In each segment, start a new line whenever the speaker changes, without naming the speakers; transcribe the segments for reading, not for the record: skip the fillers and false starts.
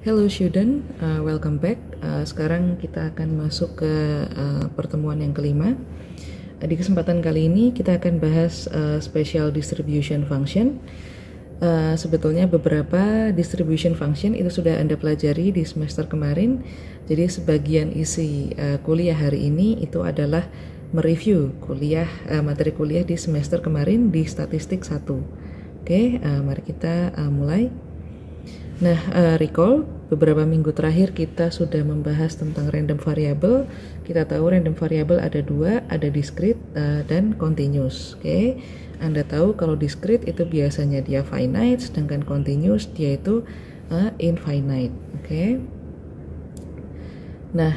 Hello student, welcome back. Sekarang kita akan masuk ke pertemuan yang kelima. Di kesempatan kali ini kita akan bahas special distribution function. Sebetulnya beberapa distribution function itu sudah Anda pelajari di semester kemarin. Jadi sebagian isi kuliah hari ini itu adalah mereview materi kuliah di semester kemarin di statistik 1. Oke, mari kita mulai. Nah, recall beberapa minggu terakhir kita sudah membahas tentang random variable. Kita tahu random variable ada dua, ada discrete dan continuous. Oke, Anda tahu kalau discrete itu biasanya dia finite, sedangkan continuous dia itu infinite. Oke. Nah,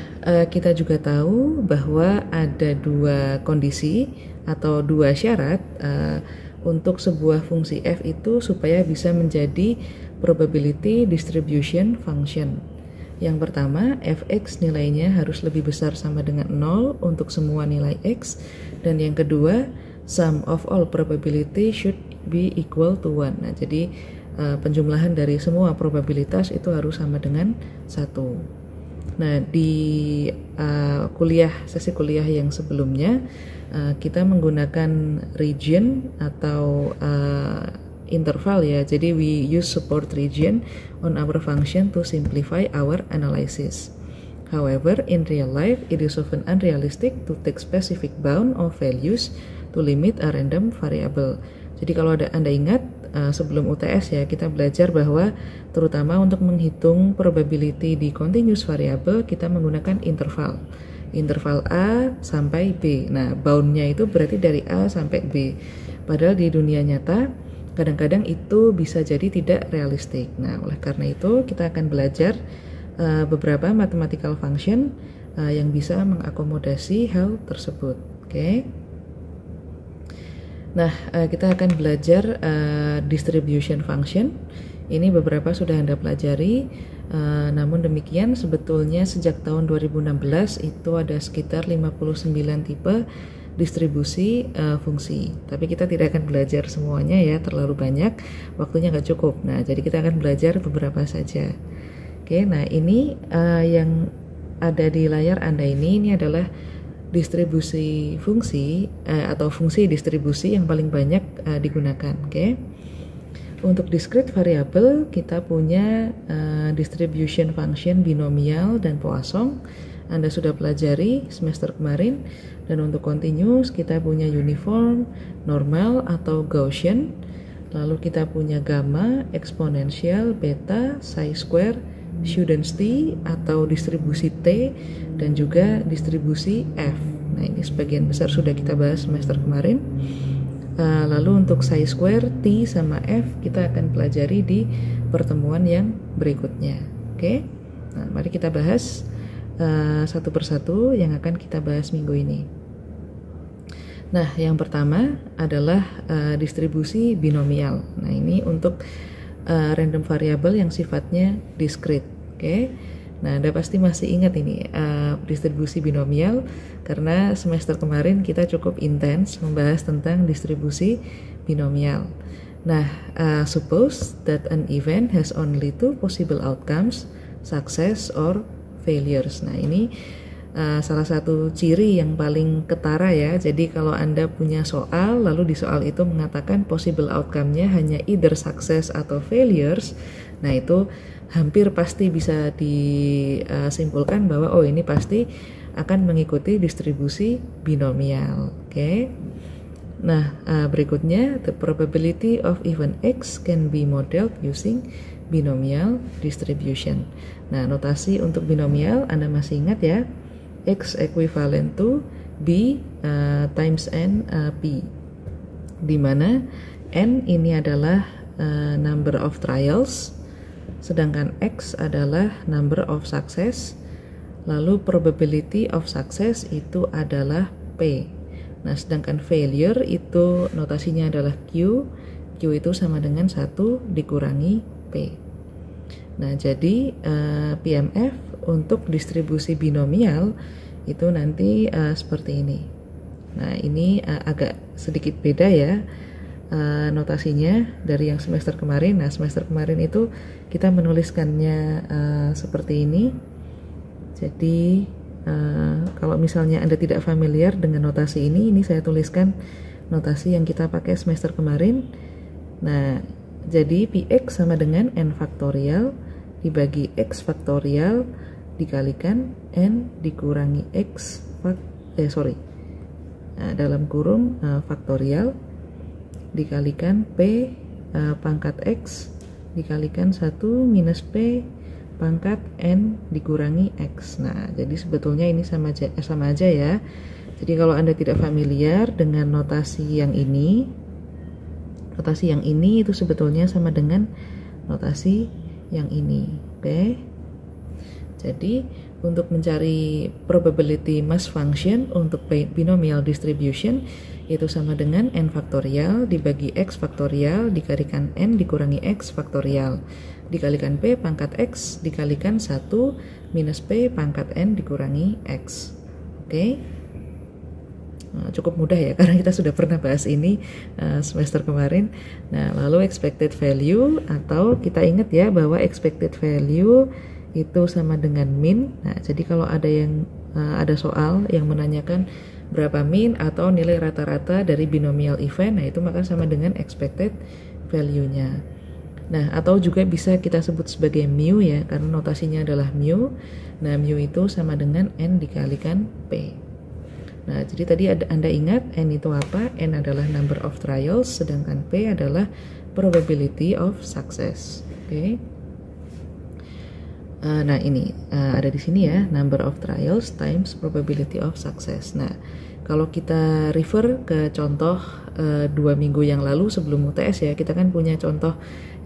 kita juga tahu bahwa ada dua kondisi atau dua syarat untuk sebuah fungsi f itu supaya bisa menjadi probability distribution function. Yang pertama, fx nilainya harus lebih besar sama dengan 0 untuk semua nilai x, dan yang kedua, sum of all probability should be equal to 1. Nah, jadi penjumlahan dari semua probabilitas itu harus sama dengan 1. Nah, di sesi kuliah yang sebelumnya kita menggunakan region atau interval ya. Jadi we use support region on our function to simplify our analysis. However, in real life it is often unrealistic to take specific bound of values to limit a random variable. Jadi kalau Anda ingat sebelum UTS ya, kita belajar bahwa terutama untuk menghitung probability di continuous variable kita menggunakan interval A sampai B. Nah, boundnya itu berarti dari A sampai B. Padahal di dunia nyata kadang-kadang itu bisa jadi tidak realistik. Nah, oleh karena itu kita akan belajar beberapa mathematical function yang bisa mengakomodasi hal tersebut. Oke. Nah, kita akan belajar distribution function. Ini beberapa sudah Anda pelajari, namun demikian sebetulnya sejak tahun 2016 itu ada sekitar 59 tipe distribusi fungsi. Tapi kita tidak akan belajar semuanya ya, terlalu banyak, waktunya nggak cukup. Nah, jadi kita akan belajar beberapa saja. Oke, nah ini yang ada di layar Anda ini adalah distribusi fungsi atau fungsi distribusi yang paling banyak digunakan. Oke. Untuk discrete variable kita punya distribution function binomial dan Poisson. Anda sudah pelajari semester kemarin. Dan untuk continuous kita punya uniform, normal atau Gaussian. Lalu kita punya gamma, eksponensial, beta, chi-square, students t atau distribusi t, dan juga distribusi f. Nah, ini sebagian besar sudah kita bahas semester kemarin. Lalu untuk chi-square, t sama f kita akan pelajari di pertemuan yang berikutnya. Oke. Nah, mari kita bahas satu persatu yang akan kita bahas minggu ini. Nah, yang pertama adalah distribusi binomial. Nah, ini untuk random variable yang sifatnya discrete. Oke. Nah, Anda pasti masih ingat ini distribusi binomial karena semester kemarin kita cukup intens membahas tentang distribusi binomial. Nah, suppose that an event has only two possible outcomes, success or failures. Nah, ini salah satu ciri yang paling ketara ya. Jadi kalau Anda punya soal, lalu di soal itu mengatakan possible outcome-nya hanya either success atau failures, nah itu hampir pasti bisa disimpulkan bahwa oh ini pasti akan mengikuti distribusi binomial. Oke. Nah, berikutnya the probability of event x can be modeled using binomial distribution. Nah, notasi untuk binomial Anda masih ingat ya? X equivalent to B times N P, di mana N ini adalah number of trials, sedangkan X adalah number of success, lalu probability of success itu adalah P. Nah, sedangkan failure itu notasinya adalah Q, Q itu sama dengan 1 dikurangi P. Nah, jadi PMF untuk distribusi binomial itu nanti seperti ini. Nah, ini agak sedikit beda ya. notasinya dari yang semester kemarin. Nah, semester kemarin itu kita menuliskannya seperti ini. Jadi kalau misalnya Anda tidak familiar dengan notasi ini saya tuliskan notasi yang kita pakai semester kemarin. Nah, jadi Px sama dengan n faktorial dibagi x faktorial dikalikan n dikurangi x dalam kurung faktorial dikalikan p pangkat x dikalikan 1 minus p pangkat n dikurangi x. Nah, jadi sebetulnya ini sama aja ya. Jadi kalau Anda tidak familiar dengan notasi yang ini itu sebetulnya sama dengan notasi yang ini. Oke. Jadi untuk mencari probability mass function untuk binomial distribution itu sama dengan n faktorial dibagi x faktorial dikalikan n dikurangi x faktorial dikalikan p pangkat x dikalikan 1 minus p pangkat n dikurangi x. Oke. Nah, cukup mudah ya karena kita sudah pernah bahas ini semester kemarin. Nah, lalu expected value, atau kita ingat ya bahwa expected value itu sama dengan min. Nah, jadi kalau ada soal yang menanyakan berapa min atau nilai rata-rata dari binomial event, nah itu maka sama dengan expected value-nya. Nah, atau juga bisa kita sebut sebagai mu ya, karena notasinya adalah mu. Nah, mu itu sama dengan n dikalikan p. Nah, jadi tadi Anda ingat n itu apa? N adalah number of trials, sedangkan p adalah probability of success. Oke. Nah, ini ada di sini ya, number of trials times probability of success. Nah, kalau kita refer ke contoh 2 minggu yang lalu sebelum UTS ya, kita kan punya contoh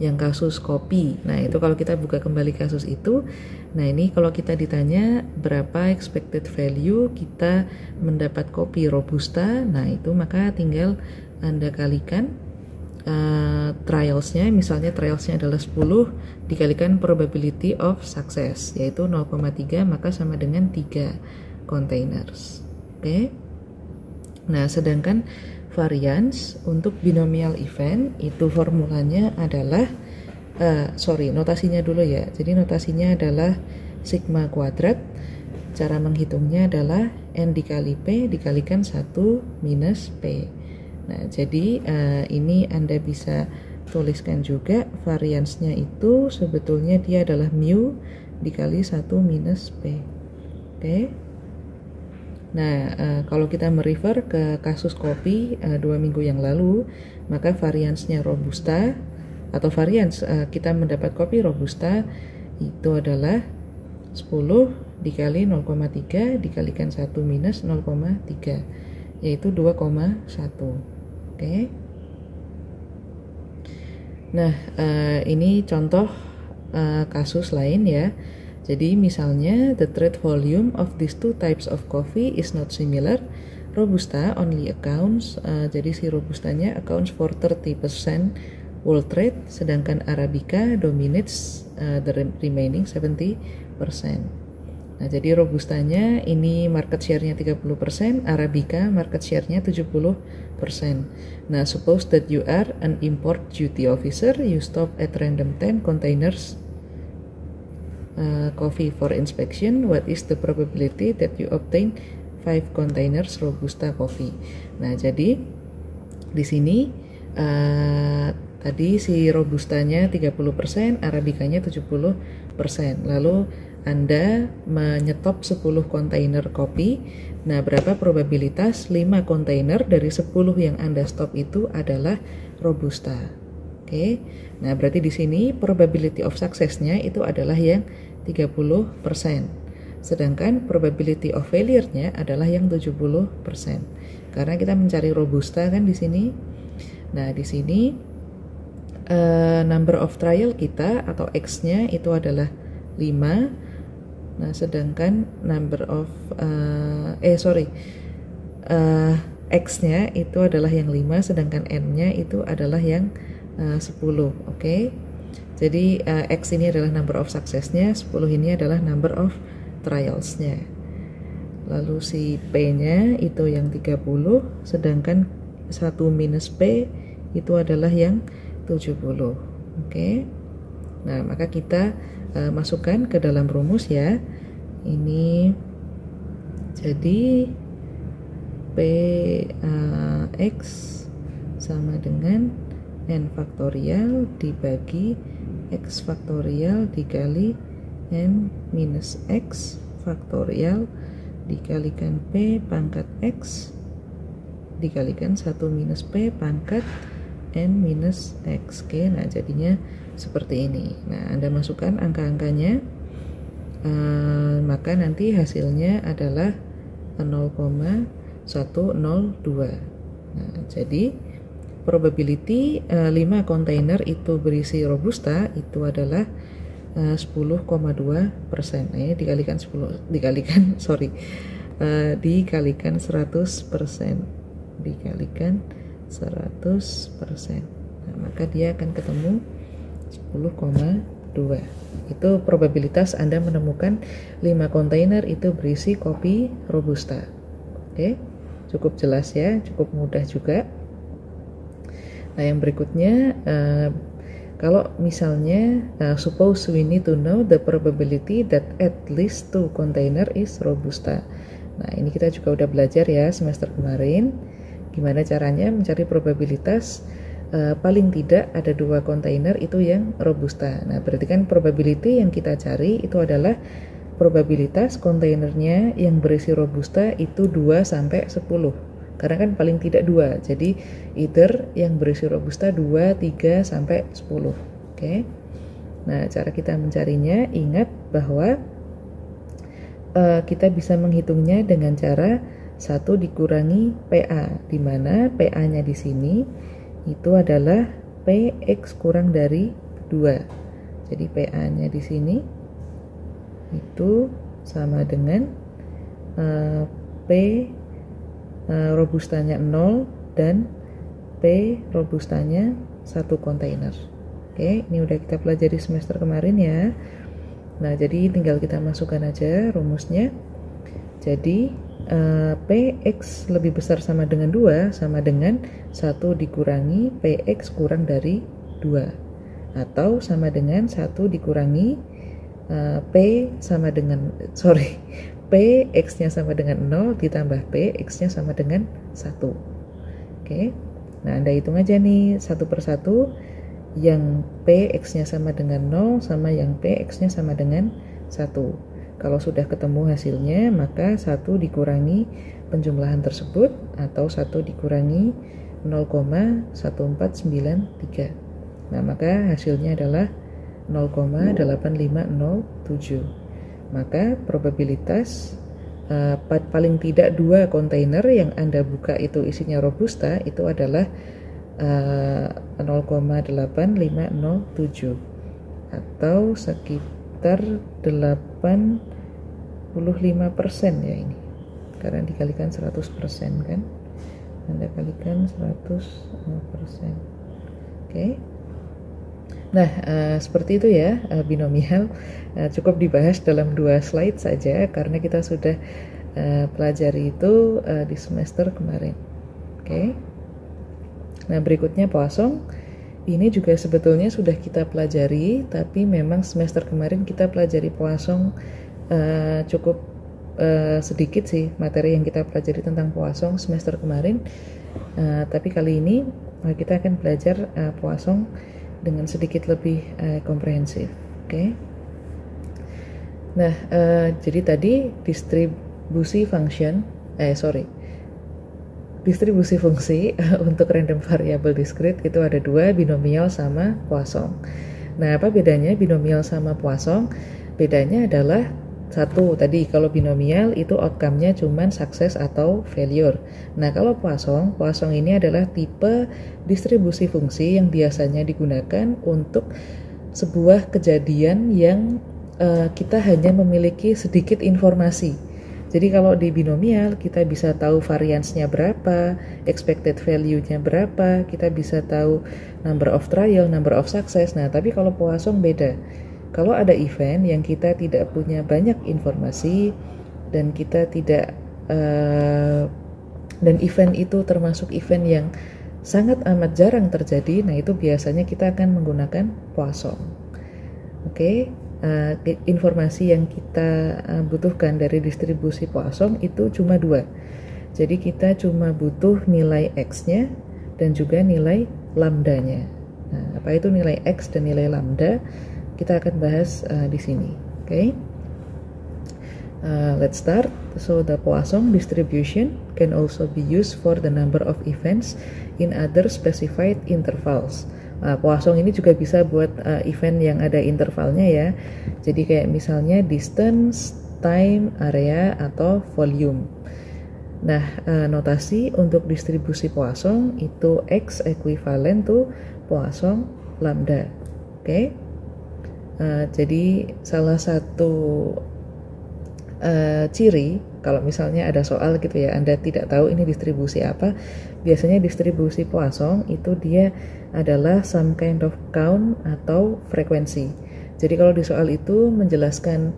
yang kasus kopi. Nah, itu kalau kita buka kembali kasus itu, nah ini kalau kita ditanya berapa expected value kita mendapat kopi Robusta, nah itu maka tinggal Anda kalikan trialsnya, misalnya trialsnya adalah 10 dikalikan probability of success yaitu 0,3, maka sama dengan 3 containers. Oke. Nah, sedangkan variance untuk binomial event itu formulanya adalah notasinya dulu ya. Jadi notasinya adalah sigma kuadrat. Cara menghitungnya adalah n dikali p dikalikan 1 minus p. Nah, jadi ini Anda bisa tuliskan juga variansnya itu sebetulnya dia adalah mu dikali 1 minus p. Oke. Nah, kalau kita merefer ke kasus kopi 2 minggu yang lalu, maka variansnya Robusta atau varians kita mendapat kopi Robusta itu adalah 10 dikali 0,3 dikalikan 1 minus 0,3 yaitu 2,1. Oke. Nah, ini contoh kasus lain ya. Jadi misalnya the trade volume of these two types of coffee is not similar. Robusta only accounts, jadi si Robustanya accounts for 30% world trade, sedangkan Arabica dominates the remaining 70%. Nah, jadi Robustanya ini market share-nya 30%, Arabica market share-nya 70%. Nah, suppose that you are an import duty officer, you stop at random 10 containers coffee for inspection. What is the probability that you obtain 5 containers Robusta coffee? Nah, jadi di sini tadi si Robustanya 30%, Arabicanya 70%. Lalu Anda menyetop 10 kontainer kopi. Nah, berapa probabilitas 5 kontainer dari 10 yang Anda stop itu adalah Robusta? Oke. Nah, berarti di sini probability of success-nya itu adalah yang 30%. Sedangkan probability of failure-nya adalah yang 70%. Karena kita mencari Robusta kan di sini. Nah, di sini number of trial kita atau X-nya itu adalah 5. Nah, sedangkan number of X-nya itu adalah yang 5, sedangkan N-nya itu adalah yang 10. Oke. Jadi X ini adalah number of success-nya, 10 ini adalah number of trials-nya. Lalu si P-nya itu yang 30, sedangkan 1 minus P itu adalah yang 70. Oke. Nah, maka kita masukkan ke dalam rumus ya. Ini jadi Px sama dengan n faktorial dibagi x faktorial dikali n minus x faktorial dikalikan p pangkat x dikalikan 1 minus p pangkat n minus x. Oke, nah jadinya seperti ini. Nah, Anda masukkan angka-angkanya, maka nanti hasilnya adalah 0,102. Nah, jadi probability 5 kontainer itu berisi robusta itu adalah 10,2%. Dikalikan 10 dikalikan dikalikan 100%. Dikalikan 100%. Nah, maka dia akan ketemu 10,2. Itu probabilitas Anda menemukan 5 kontainer itu berisi kopi robusta. Oke, cukup jelas ya, cukup mudah juga. Nah, yang berikutnya, kalau misalnya suppose we need to know the probability that at least 2 container is robusta. Nah, ini kita juga udah belajar ya semester kemarin gimana caranya mencari probabilitas paling tidak ada 2 kontainer itu yang robusta. Nah, berarti kan probability yang kita cari itu adalah probabilitas kontainernya yang berisi robusta itu 2 sampai 10. Karena kan paling tidak 2. Jadi either yang berisi robusta 2, 3 sampai 10. Oke. Nah, cara kita mencarinya, ingat bahwa kita bisa menghitungnya dengan cara 1 dikurangi PA, di mana PA-nya di sini itu adalah PX kurang dari 2. Jadi PA-nya di sini itu sama dengan P robustanya 0 dan P robustanya 1 kontainer. Oke, ini udah kita pelajari semester kemarin ya. Nah, jadi tinggal kita masukkan aja rumusnya. Jadi Px lebih besar sama dengan 2 sama dengan 1 dikurangi Px kurang dari 2, atau sama dengan 1 dikurangi Px-nya sama dengan 0 ditambah Px-nya sama dengan 1. Oke. Nah, Anda hitung aja nih satu persatu, yang Px-nya sama dengan 0 sama yang Px-nya sama dengan 1. Kalau sudah ketemu hasilnya, maka 1 dikurangi penjumlahan tersebut atau 1 dikurangi 0,1493. Nah, maka hasilnya adalah 0,8507. Maka probabilitas paling tidak 2 kontainer yang Anda buka itu isinya robusta itu adalah 0,8507 atau sekitar 85% ya ini, karena dikalikan 100% kan, Anda kalikan 100%. Oke. Nah, seperti itu ya binomial. Cukup dibahas dalam 2 slide saja karena kita sudah pelajari itu di semester kemarin. Oke. Nah, berikutnya Poisson. Ini juga sebetulnya sudah kita pelajari, tapi memang semester kemarin kita pelajari Poisson cukup sedikit sih materi yang kita pelajari tentang Poisson semester kemarin. Tapi kali ini kita akan belajar Poisson dengan sedikit lebih komprehensif. Oke. Nah, jadi tadi distribusi fungsi untuk random variable discrete itu ada 2, binomial sama Poisson. Nah, apa bedanya binomial sama Poisson? Bedanya adalah 1, tadi kalau binomial itu outcome-nya cuman sukses atau failure. Nah, kalau Poisson ini adalah tipe distribusi fungsi yang biasanya digunakan untuk sebuah kejadian yang kita hanya memiliki sedikit informasi. Jadi kalau di binomial kita bisa tahu variansnya berapa, expected value-nya berapa, kita bisa tahu number of trial, number of success. Nah, tapi kalau Poisson beda. Kalau ada event yang kita tidak punya banyak informasi dan kita tidak dan event itu termasuk event yang sangat amat jarang terjadi, nah itu biasanya kita akan menggunakan Poisson. Oke, informasi yang kita butuhkan dari distribusi Poisson itu cuma 2. Jadi kita cuma butuh nilai X-nya dan juga nilai lambdanya. Nah, apa itu nilai X dan nilai lambda? Kita akan bahas di sini. Oke. Let's start. So the Poisson distribution can also be used for the number of events in other specified intervals. Poisson ini juga bisa buat event yang ada intervalnya ya. Jadi kayak misalnya distance, time, area, atau volume. Nah, notasi untuk distribusi Poisson itu X equivalent to Poisson lambda. Oke. Jadi salah satu ciri kalau misalnya ada soal gitu ya, Anda tidak tahu ini distribusi apa, biasanya distribusi Poisson itu dia adalah some kind of count atau frekuensi. Jadi kalau di soal itu menjelaskan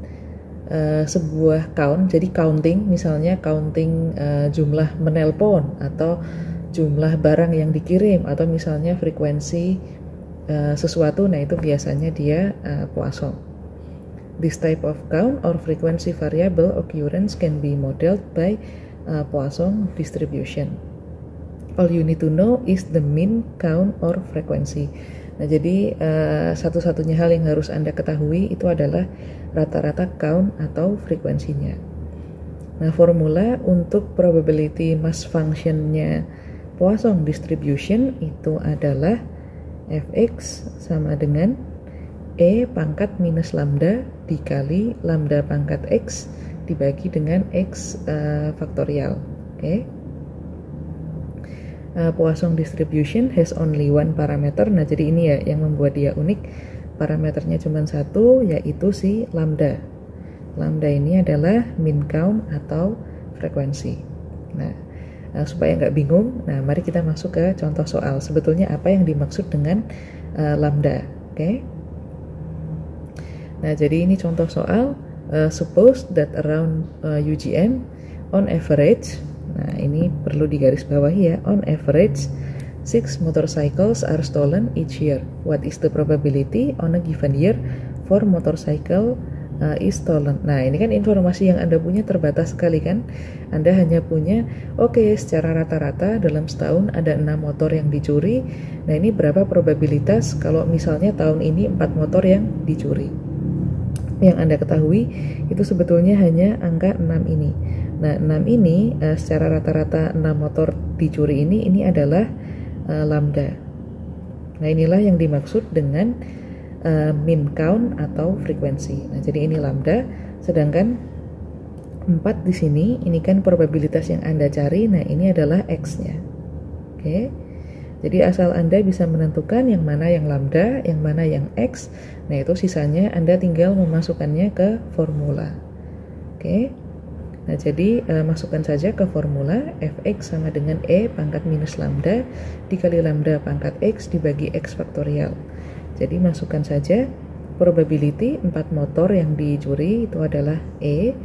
sebuah count, jadi counting, misalnya counting jumlah menelpon atau jumlah barang yang dikirim atau misalnya frekuensi sesuatu, nah itu biasanya dia Poisson. This type of count or frequency variable occurrence can be modeled by Poisson distribution. All you need to know is the mean, count, or frequency. Nah, jadi satu-satunya hal yang harus Anda ketahui itu adalah rata-rata count atau frekuensinya. Nah, formula untuk probability mass function-nya Poisson distribution itu adalah fx sama dengan E pangkat minus lambda dikali lambda pangkat X dibagi dengan X faktorial. Oke. Poisson distribution has only one parameter. Nah, jadi ini ya yang membuat dia unik. Parameternya cuma satu, yaitu si lambda. Lambda ini adalah mean count atau frekuensi. Nah, supaya nggak bingung, nah mari kita masuk ke contoh soal. Sebetulnya apa yang dimaksud dengan lambda. Oke. Nah, jadi ini contoh soal. Suppose that around UGM on average, nah ini perlu digarisbawahi ya, on average 6 motorcycles are stolen each year. What is the probability on a given year for motorcycle is stolen? Nah, ini kan informasi yang Anda punya terbatas sekali kan. Anda hanya punya, oke, secara rata-rata dalam setahun ada 6 motor yang dicuri. Nah, ini berapa probabilitas kalau misalnya tahun ini 4 motor yang dicuri? Yang Anda ketahui itu sebetulnya hanya angka 6 ini. Nah, 6 ini secara rata-rata 6 motor dicuri ini adalah lambda. Nah, inilah yang dimaksud dengan mean count atau frekuensi. Nah, jadi ini lambda, sedangkan 4 di sini ini kan probabilitas yang Anda cari. Nah, ini adalah X-nya. Oke. Jadi asal Anda bisa menentukan yang mana yang lambda, yang mana yang X, nah itu sisanya Anda tinggal memasukkannya ke formula. Oke. Nah, jadi masukkan saja ke formula fx sama dengan E pangkat minus lambda dikali lambda pangkat X dibagi X faktorial. Jadi masukkan saja probability 4 motor yang dicuri itu adalah E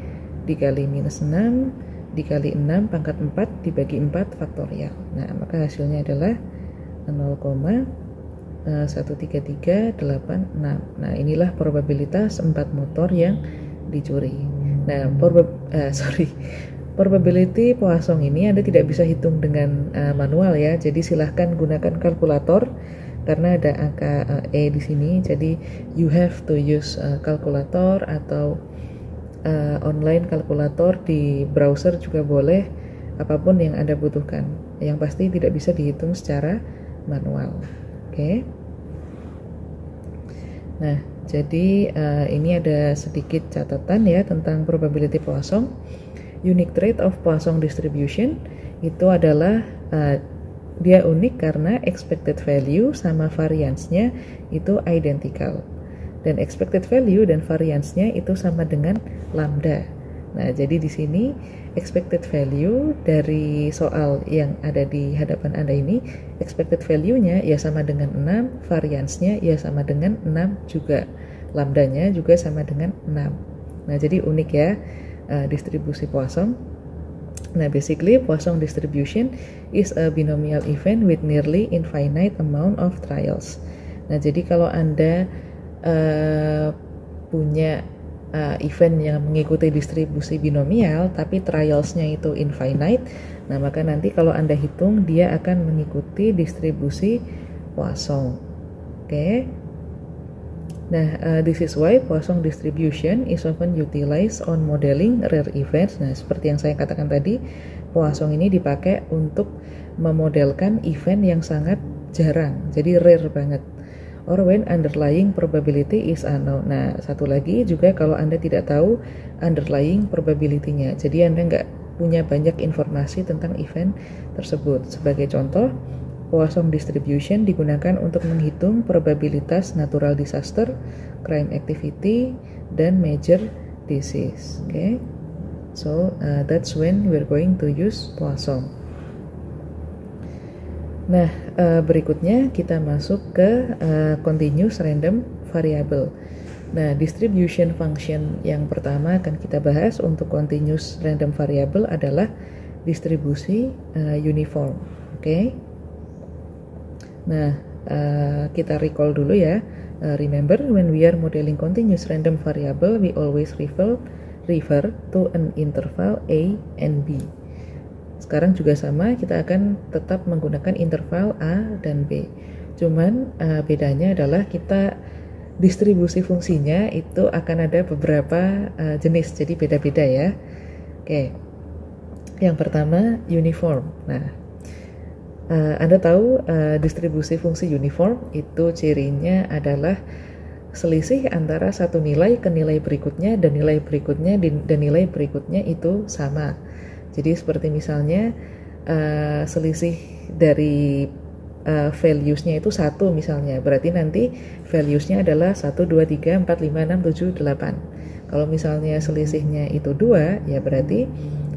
dikali minus 6 dikali 6 pangkat 4 dibagi 4 faktorial. Nah, maka hasilnya adalah 0,133866. Nah, inilah probabilitas 4 motor yang dicuri. Nah, probability Poisson ini Anda tidak bisa hitung dengan manual ya. Jadi silahkan gunakan kalkulator karena ada angka E di sini. Jadi you have to use kalkulator atau online kalkulator di browser juga boleh, apapun yang Anda butuhkan. Yang pasti tidak bisa dihitung secara manual. Oke. Nah, jadi ini ada sedikit catatan ya tentang probability Poisson. Unique trait of Poisson distribution itu adalah dia unik karena expected value sama variance-nya itu identical. Dan expected value dan variance-nya itu sama dengan lambda. Nah, jadi di sini expected value dari soal yang ada di hadapan Anda ini, expected value-nya ya sama dengan 6, variance-nya ya sama dengan 6 juga. Lambdanya juga sama dengan 6. Nah, jadi unik ya distribusi Poisson. Nah, basically Poisson distribution is a binomial event with nearly infinite amount of trials. Nah, jadi kalau Anda punya event yang mengikuti distribusi binomial tapi trialsnya itu infinite, nah maka nanti kalau Anda hitung dia akan mengikuti distribusi Poisson. Oke. Nah, this is why Poisson distribution is often utilized on modeling rare events. Nah, seperti yang saya katakan tadi, Poisson ini dipakai untuk memodelkan event yang sangat jarang, jadi rare banget. Or when underlying probability is unknown. Nah, satu lagi juga kalau Anda tidak tahu underlying probability-nya, jadi Anda nggak punya banyak informasi tentang event tersebut. Sebagai contoh, Poisson distribution digunakan untuk menghitung probabilitas natural disaster, crime activity, dan major disease. Okay, so that's when we're going to use Poisson. Nah, berikutnya kita masuk ke continuous random variable. Nah, distribution function yang pertama akan kita bahas untuk continuous random variable adalah distribusi uniform. Okay. Nah, kita recall dulu ya. Remember, when we are modeling continuous random variable, we always refer to an interval A and B. Sekarang juga sama, kita akan tetap menggunakan interval A dan B. Cuman bedanya adalah kita distribusi fungsinya itu akan ada beberapa jenis, jadi beda-beda ya. Oke, yang pertama uniform. Nah, Anda tahu distribusi fungsi uniform itu cirinya adalah selisih antara satu nilai ke nilai berikutnya dan nilai berikutnya dan nilai berikutnya itu sama. Jadi seperti misalnya selisih dari values-nya itu 1 misalnya, berarti nanti values-nya adalah 1, 2, 3, 4, 5, 6, 7, 8. Kalau misalnya selisihnya itu 2, ya berarti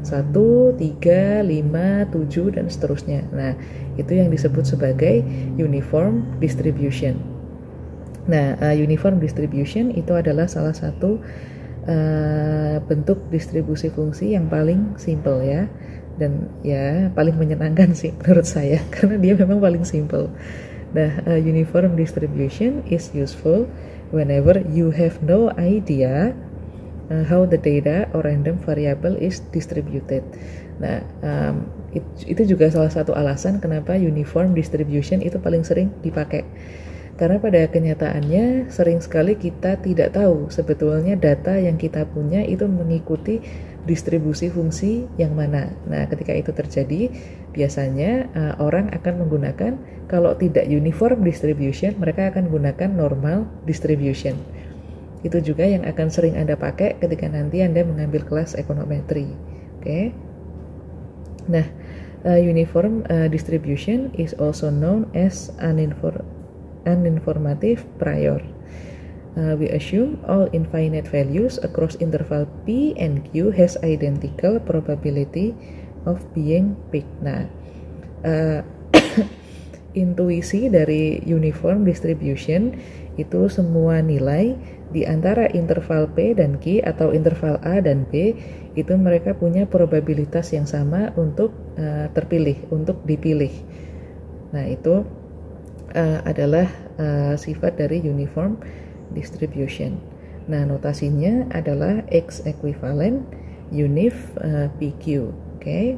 1, 3, 5, 7, dan seterusnya. Nah, itu yang disebut sebagai uniform distribution. Nah, uniform distribution itu adalah salah satu bentuk distribusi fungsi yang paling simple ya. Dan ya paling menyenangkan sih menurut saya, karena dia memang paling simple. Nah, uniform distribution is useful whenever you have no idea how the data or random variable is distributed. Nah, itu juga salah satu alasan kenapa uniform distribution itu paling sering dipakai. Karena pada kenyataannya sering sekali kita tidak tahu sebetulnya data yang kita punya itu mengikuti distribusi fungsi yang mana. Nah, ketika itu terjadi, biasanya orang akan menggunakan, kalau tidak uniform distribution, mereka akan menggunakan normal distribution. Itu juga yang akan sering Anda pakai ketika nanti Anda mengambil kelas ekonometri. Oke. Nah, uniform distribution is also known as uninformative prior. We assume all infinite values across interval P and Q has identical probability of being picked. Nah, intuisi dari uniform distribution itu semua nilai di antara interval P dan Q atau interval A dan B itu mereka punya probabilitas yang sama untuk terpilih, untuk dipilih. Nah, itu adalah sifat dari uniform distribution. Nah, notasinya adalah X equivalent unif PQ. Okay.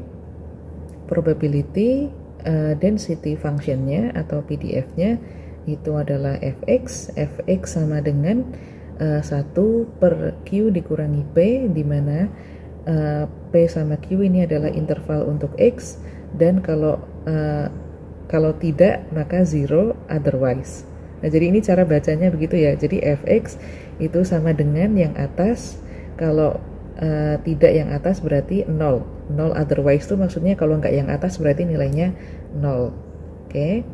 Probability density functionnya atau PDF-nya itu adalah Fx. Fx sama dengan 1 per Q dikurangi P, di mana P sama Q ini adalah interval untuk X, dan kalau tidak maka 0 otherwise. Nah, jadi ini cara bacanya begitu ya. Jadi Fx itu sama dengan yang atas, kalau tidak yang atas berarti 0. 0 otherwise itu maksudnya kalau nggak yang atas berarti nilainya 0. Oke.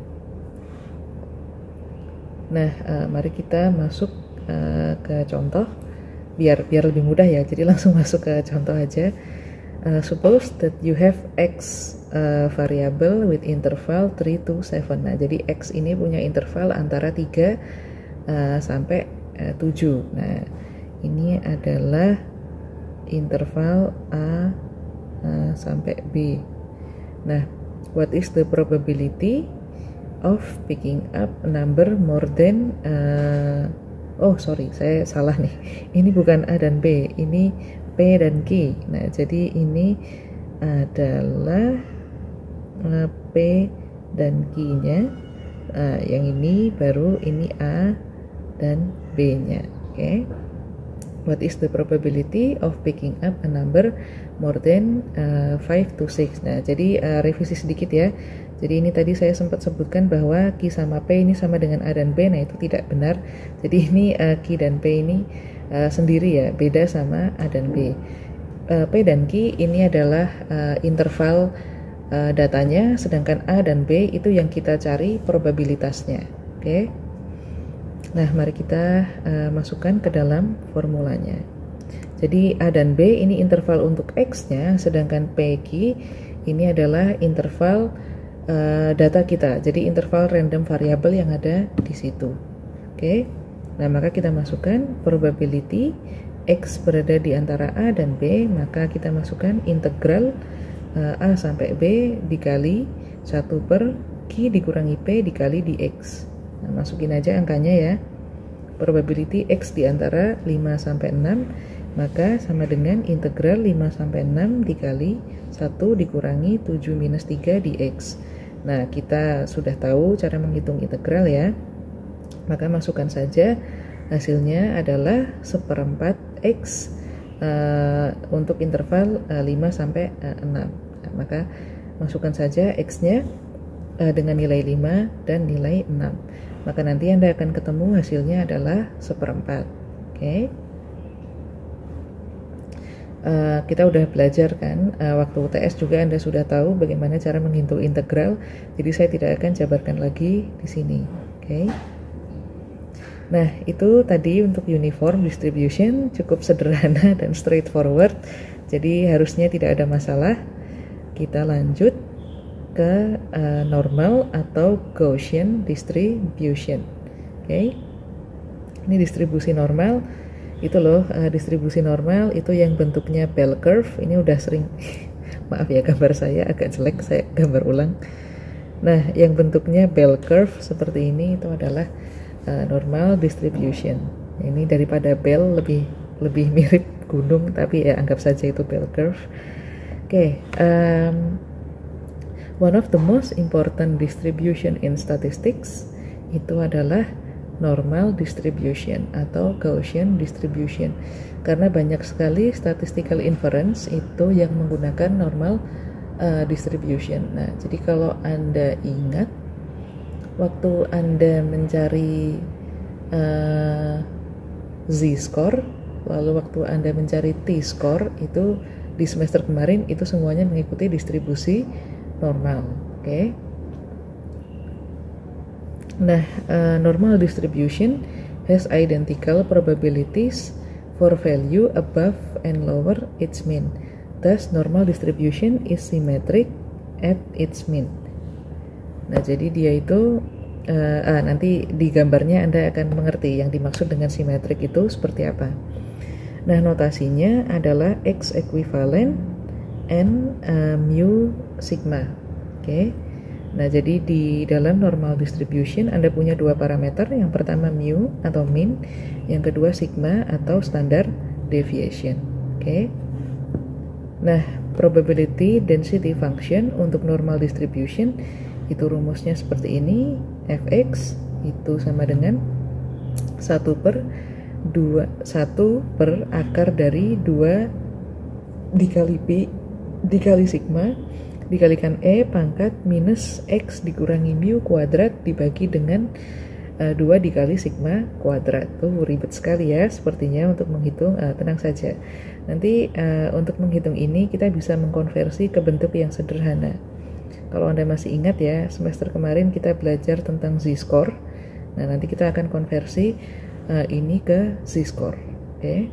Nah, mari kita masuk ke contoh biar lebih mudah ya. Jadi langsung masuk ke contoh aja. Suppose that you have X variable with interval 3 to 7. Nah, jadi X ini punya interval antara 3 sampai 7. Nah, ini adalah interval A, sampai B. Nah, what is the probability of picking up a number more than saya salah nih. Ini bukan A dan B, ini P dan Q. Nah, jadi ini adalah P dan Q-nya. Yang ini baru ini A dan B-nya. Oke. What is the probability of picking up a number more than 5 to 6? Nah, jadi revisi sedikit ya. Jadi ini tadi saya sempat sebutkan bahwa Q sama P ini sama dengan A dan B. Nah, itu tidak benar. Jadi ini Q dan P ini sendiri ya, beda sama A dan B. P dan Q ini adalah interval datanya, sedangkan A dan B itu yang kita cari probabilitasnya. Oke. Nah, mari kita masukkan ke dalam formulanya. Jadi A dan B ini interval untuk X-nya, sedangkan PQ ini adalah interval data kita. Jadi interval random variable yang ada di situ. Oke. Nah, maka kita masukkan probability X berada di antara A dan B, maka kita masukkan integral A sampai B dikali 1 per Q dikurangi P dikali dx. Nah, masukin aja angkanya ya. Probability X di antara 5 sampai 6, maka sama dengan integral 5 sampai 6 dikali 1 dikurangi 7 minus 3 dx. Nah, kita sudah tahu cara menghitung integral ya. Maka masukkan saja, hasilnya adalah 1/4 X untuk interval 5 sampai 6. Nah, maka masukkan saja X-nya dengan nilai 5 dan nilai 6. Maka nanti Anda akan ketemu hasilnya adalah 1/4. Oke. Kita udah belajar kan, waktu UTS juga Anda sudah tahu bagaimana cara menghitung integral, jadi saya tidak akan jabarkan lagi di sini. Oke. Nah, itu tadi untuk uniform distribution, cukup sederhana dan straightforward, jadi harusnya tidak ada masalah. Kita lanjut ke normal atau Gaussian distribution. Oke. Ini distribusi normal. Itu loh, distribusi normal itu yang bentuknya bell curve. Ini udah sering maaf ya, gambar saya agak jelek, saya gambar ulang. Nah, yang bentuknya bell curve seperti ini itu adalah normal distribution. Ini daripada bell lebih mirip gunung, tapi ya anggap saja itu bell curve. Oke, one of the most important distribution in statistics itu adalah normal distribution atau Gaussian distribution, karena banyak sekali statistical inference itu yang menggunakan normal distribution. Nah, jadi kalau Anda ingat waktu Anda mencari z-score, lalu waktu Anda mencari t-score, itu di semester kemarin itu semuanya mengikuti distribusi normal. Oke. Nah, normal distribution has identical probabilities for value above and lower its mean. Thus, normal distribution is symmetric at its mean. Nah, jadi dia itu nanti di gambarnya Anda akan mengerti yang dimaksud dengan simetrik itu seperti apa. Nah, notasinya adalah X equivalent N mu sigma. Oke. Nah, jadi di dalam normal distribution Anda punya dua parameter. Yang pertama mu atau mean, yang kedua sigma atau standard deviation. Oke. Nah, probability density function untuk normal distribution itu rumusnya seperti ini. Fx itu sama dengan 1 per akar dari 2 dikali P dikali sigma dikalikan E pangkat minus X dikurangi mu kuadrat dibagi dengan 2 dikali sigma kuadrat. Tuh ribet sekali ya sepertinya untuk menghitung. Tenang saja, nanti untuk menghitung ini kita bisa mengkonversi ke bentuk yang sederhana. Kalau Anda masih ingat ya, semester kemarin kita belajar tentang z-score. Nah, nanti kita akan konversi ini ke z-score. Oke.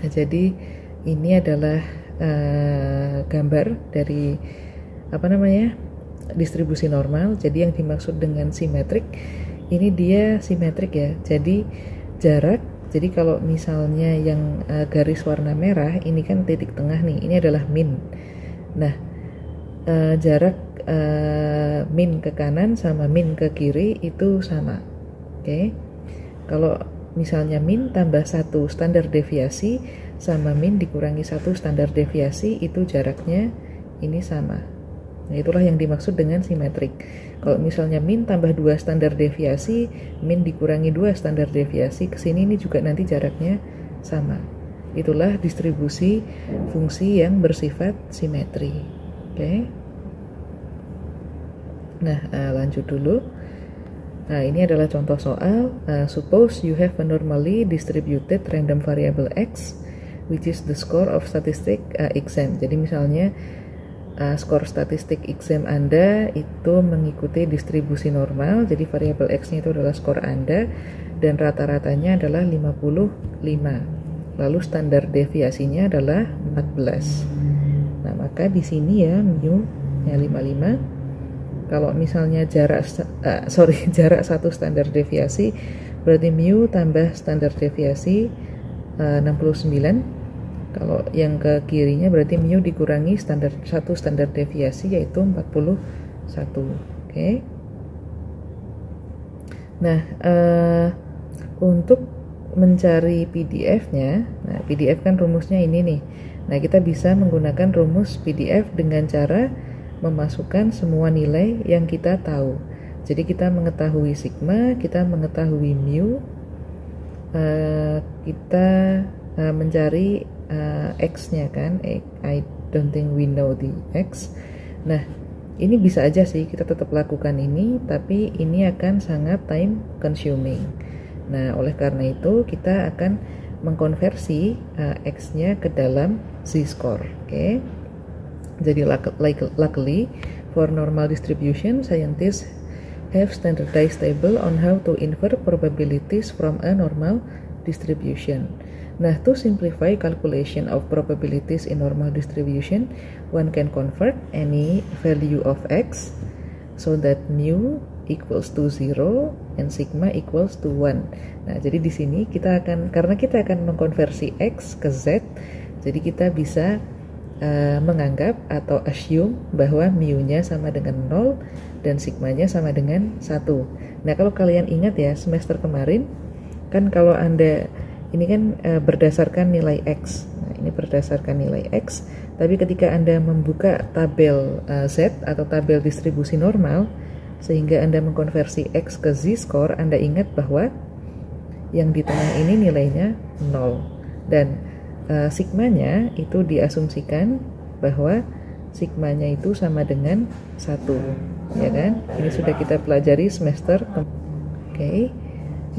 Nah, jadi ini adalah gambar dari distribusi normal. Jadi yang dimaksud dengan simetrik ini dia simetrik ya. Jadi jarak Jadi kalau misalnya yang garis warna merah ini kan titik tengah nih, ini adalah min. Nah, jarak min ke kanan sama min ke kiri itu sama. Oke. Kalau misalnya min tambah 1 standar deviasi sama min dikurangi 1 standar deviasi, itu jaraknya ini sama. Nah, itulah yang dimaksud dengan simetrik. Kalau misalnya min tambah 2 standar deviasi, min dikurangi 2 standar deviasi, kesini ini juga nanti jaraknya sama. Itulah distribusi fungsi yang bersifat simetri. Oke. Nah, lanjut dulu. Nah, ini adalah contoh soal. Suppose you have a normally distributed random variable x, which is the score of statistic exam. Jadi misalnya skor statistik exam Anda itu mengikuti distribusi normal, jadi variabel X-nya itu adalah skor Anda, dan rata-ratanya adalah 55. Lalu standar deviasinya adalah 14. Nah, maka di sini ya, mu nya 55. Kalau misalnya jarak 1 standar deviasi, berarti mu tambah standar deviasi 69. Kalau yang ke kirinya berarti mu dikurangi 1 standar deviasi, yaitu 41. Oke. Nah, untuk mencari PDF-nya, nah PDF kan rumusnya ini nih. Nah, kita bisa menggunakan rumus PDF dengan cara memasukkan semua nilai yang kita tahu. Jadi kita mengetahui sigma, kita mengetahui mu, kita mencari X-nya kan, I don't think we know the X. Nah, ini bisa aja sih kita tetap lakukan ini, tapi ini akan sangat time consuming. Nah, oleh karena itu kita akan mengkonversi X-nya ke dalam z-score. Oke. Jadi luckily for normal distribution, scientists have standardized table on how to infer probabilities from a normal distribution. Nah, to simplify calculation of probabilities in normal distribution, one can convert any value of X so that mu equals to 0 and sigma equals to 1. Nah, jadi di sini kita akan, karena kita akan mengkonversi X ke Z, jadi kita bisa menganggap atau assume bahwa mu-nya sama dengan 0 dan sigmanya sama dengan 1. Nah, kalau kalian ingat ya, semester kemarin kan kalau Anda ini kan berdasarkan nilai X. Nah, ini berdasarkan nilai X, tapi ketika Anda membuka tabel Z atau tabel distribusi normal, sehingga Anda mengkonversi X ke Z-score, Anda ingat bahwa yang di tengah ini nilainya 0. Dan sigmanya itu diasumsikan bahwa sigmanya itu sama dengan 1. Ya kan? Ini sudah kita pelajari semester Oke.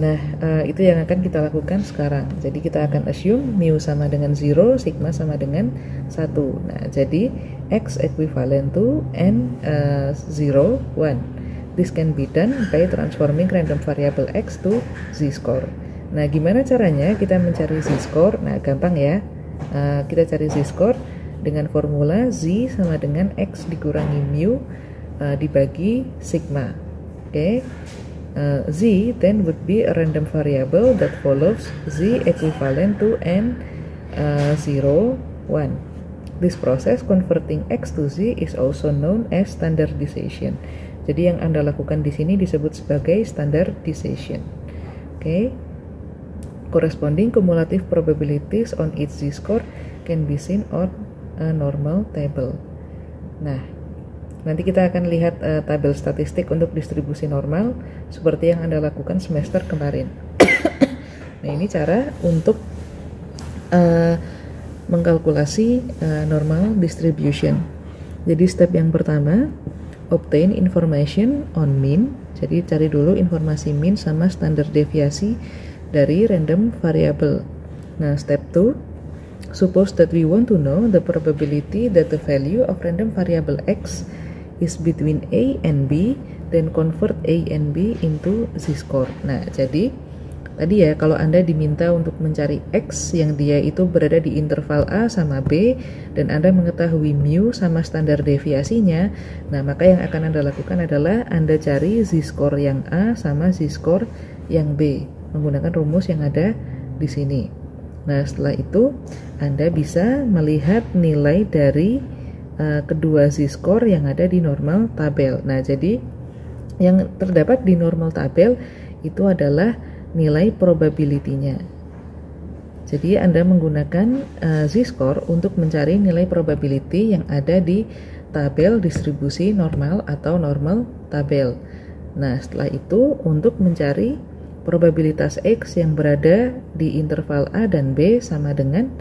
Nah, itu yang akan kita lakukan sekarang. Jadi kita akan assume mu sama dengan 0, sigma sama dengan 1. Nah, jadi X equivalent to N 0, 1. This can be done by transforming random variable X to z-score. Nah, gimana caranya kita mencari z-score? Nah, gampang ya. Kita cari z-score dengan formula z sama dengan X dikurangi mu dibagi sigma. Oke. Z then would be a random variable that follows Z equivalent to N 0, 1. This process converting X to Z is also known as standardization. Jadi yang Anda lakukan di sini disebut sebagai standardization. Oke. Corresponding cumulative probabilities on each Z-score can be seen on a normal table. Nah, nanti kita akan lihat tabel statistik untuk distribusi normal seperti yang Anda lakukan semester kemarin. Nah, ini cara untuk mengkalkulasi normal distribution. Jadi step yang pertama, obtain information on mean. Jadi cari dulu informasi mean sama standar deviasi dari random variable. Nah, step 2, suppose that we want to know the probability that the value of random variable X is between A and B, then convert A and B into z-score. Nah, jadi tadi ya, kalau Anda diminta untuk mencari X yang dia itu berada di interval A sama B, dan Anda mengetahui mu sama standar deviasinya, nah maka yang akan Anda lakukan adalah Anda cari z-score yang A sama z-score yang B, menggunakan rumus yang ada di sini. Nah, setelah itu Anda bisa melihat nilai dari kedua z-score yang ada di normal tabel. Nah, jadi yang terdapat di normal tabel itu adalah nilai probability-nya. Jadi Anda menggunakan z-score untuk mencari nilai probability yang ada di tabel distribusi normal atau normal tabel. Nah, setelah itu untuk mencari probabilitas X yang berada di interval A dan B sama dengan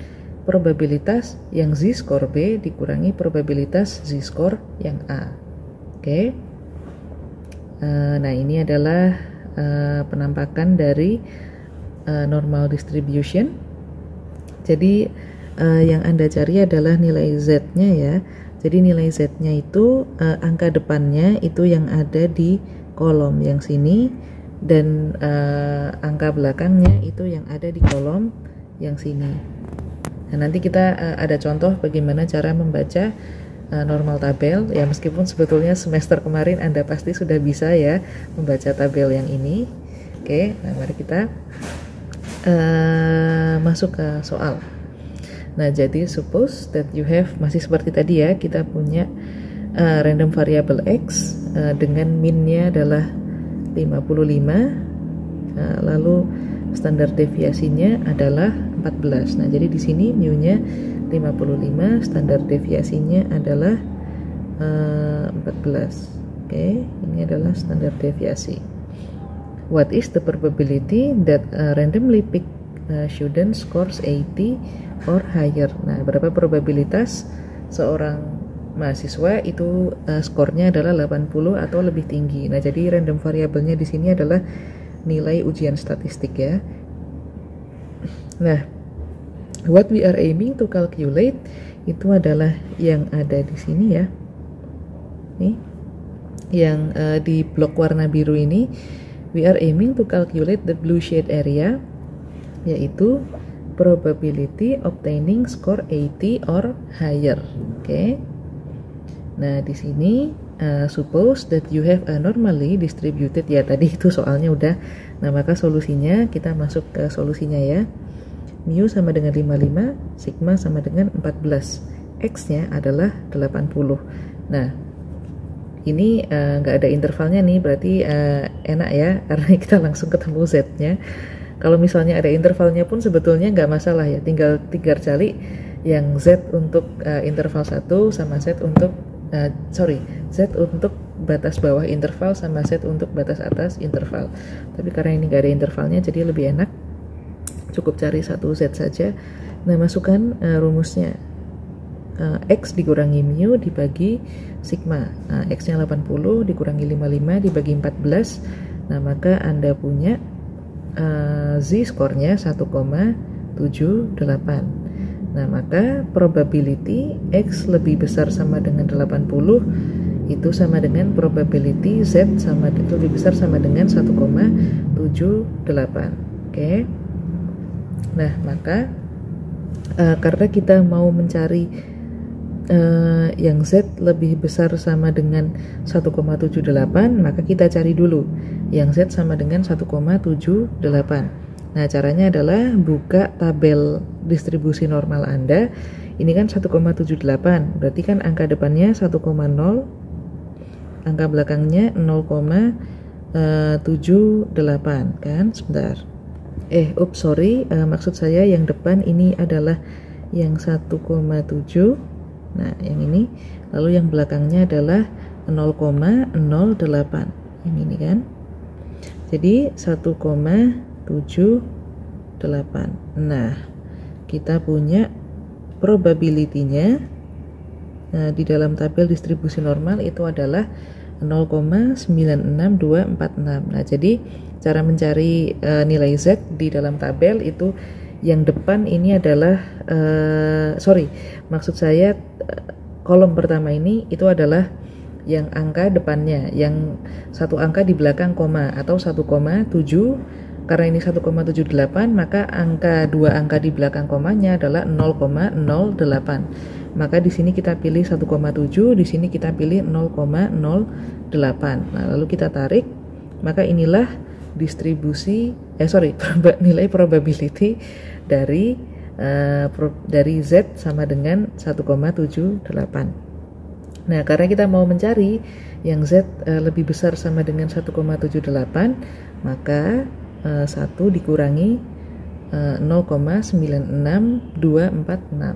probabilitas yang z-score B dikurangi probabilitas z-score yang A. Oke. Nah, ini adalah penampakan dari normal distribution. Jadi yang Anda cari adalah nilai Z-nya ya. Jadi nilai Z-nya itu angka depannya itu yang ada di kolom yang sini, dan angka belakangnya itu yang ada di kolom yang sini. Nah, nanti kita ada contoh bagaimana cara membaca normal tabel ya, meskipun sebetulnya semester kemarin Anda pasti sudah bisa ya membaca tabel yang ini. Oke, nah mari kita masuk ke soal. Nah, jadi suppose that you have, masih seperti tadi ya, kita punya random variable X dengan minnya adalah 55, lalu standar deviasinya adalah 14. Nah, jadi di sini mu-nya 55, standar deviasinya adalah 14. Oke, ini adalah standar deviasi. What is the probability that a randomly picked student scores 80 or higher? Nah, berapa probabilitas seorang mahasiswa itu skornya adalah 80 atau lebih tinggi. Nah, jadi random variabelnya di sini adalah nilai ujian statistik ya. Nah, what we are aiming to calculate itu adalah yang ada di sini ya. Nih, yang di blok warna biru ini, we are aiming to calculate the blue shade area, yaitu probability obtaining score 80 or higher. Oke. Nah, di sini suppose that you have a normally distributed, ya tadi itu soalnya udah. Nah, maka solusinya kita masuk ke solusinya ya. Mu sama dengan 55, sigma sama dengan 14. X-nya adalah 80. Nah, ini nggak ada intervalnya nih, berarti enak ya, karena kita langsung ketemu Z-nya. Kalau misalnya ada intervalnya pun sebetulnya nggak masalah ya, tinggal cari yang Z untuk interval 1 sama Z untuk Z untuk batas bawah interval sama Z untuk batas atas interval. Tapi karena ini nggak ada intervalnya, jadi lebih enak, cukup cari satu Z saja. Nah, masukkan rumusnya. X dikurangi mu dibagi sigma. X-nya 80 dikurangi 55 dibagi 14. Nah, maka Anda punya z-skornya 1,78. Nah, maka probability X lebih besar sama dengan 80 itu sama dengan probability Z sama lebih besar sama dengan 1,78. Oke. Nah, maka karena kita mau mencari yang Z lebih besar sama dengan 1,78, maka kita cari dulu yang Z sama dengan 1,78. Nah, caranya adalah buka tabel distribusi normal Anda. Ini kan 1,78, berarti kan angka depannya 1,0, angka belakangnya 0,78 kan? Sebentar. Maksud saya yang depan ini adalah yang 1,7. Nah, yang ini, lalu yang belakangnya adalah 0,08. Ini kan. Jadi 1,78. Nah, kita punya probability-nya di dalam tabel distribusi normal itu adalah 0,96246. Nah, jadi cara mencari nilai Z di dalam tabel itu yang depan ini adalah maksud saya kolom pertama ini itu adalah yang angka depannya, yang satu angka di belakang koma atau 1,7. Karena ini 1,78, maka dua angka di belakang komanya adalah 0,08. Maka di sini kita pilih 1,7, di sini kita pilih 0,08. Nah, lalu kita tarik, maka inilah distribusi nilai probability dari Z sama dengan 1,78. Nah, karena kita mau mencari yang Z lebih besar sama dengan 1,78, maka 1 dikurangi 0,96246. Nah,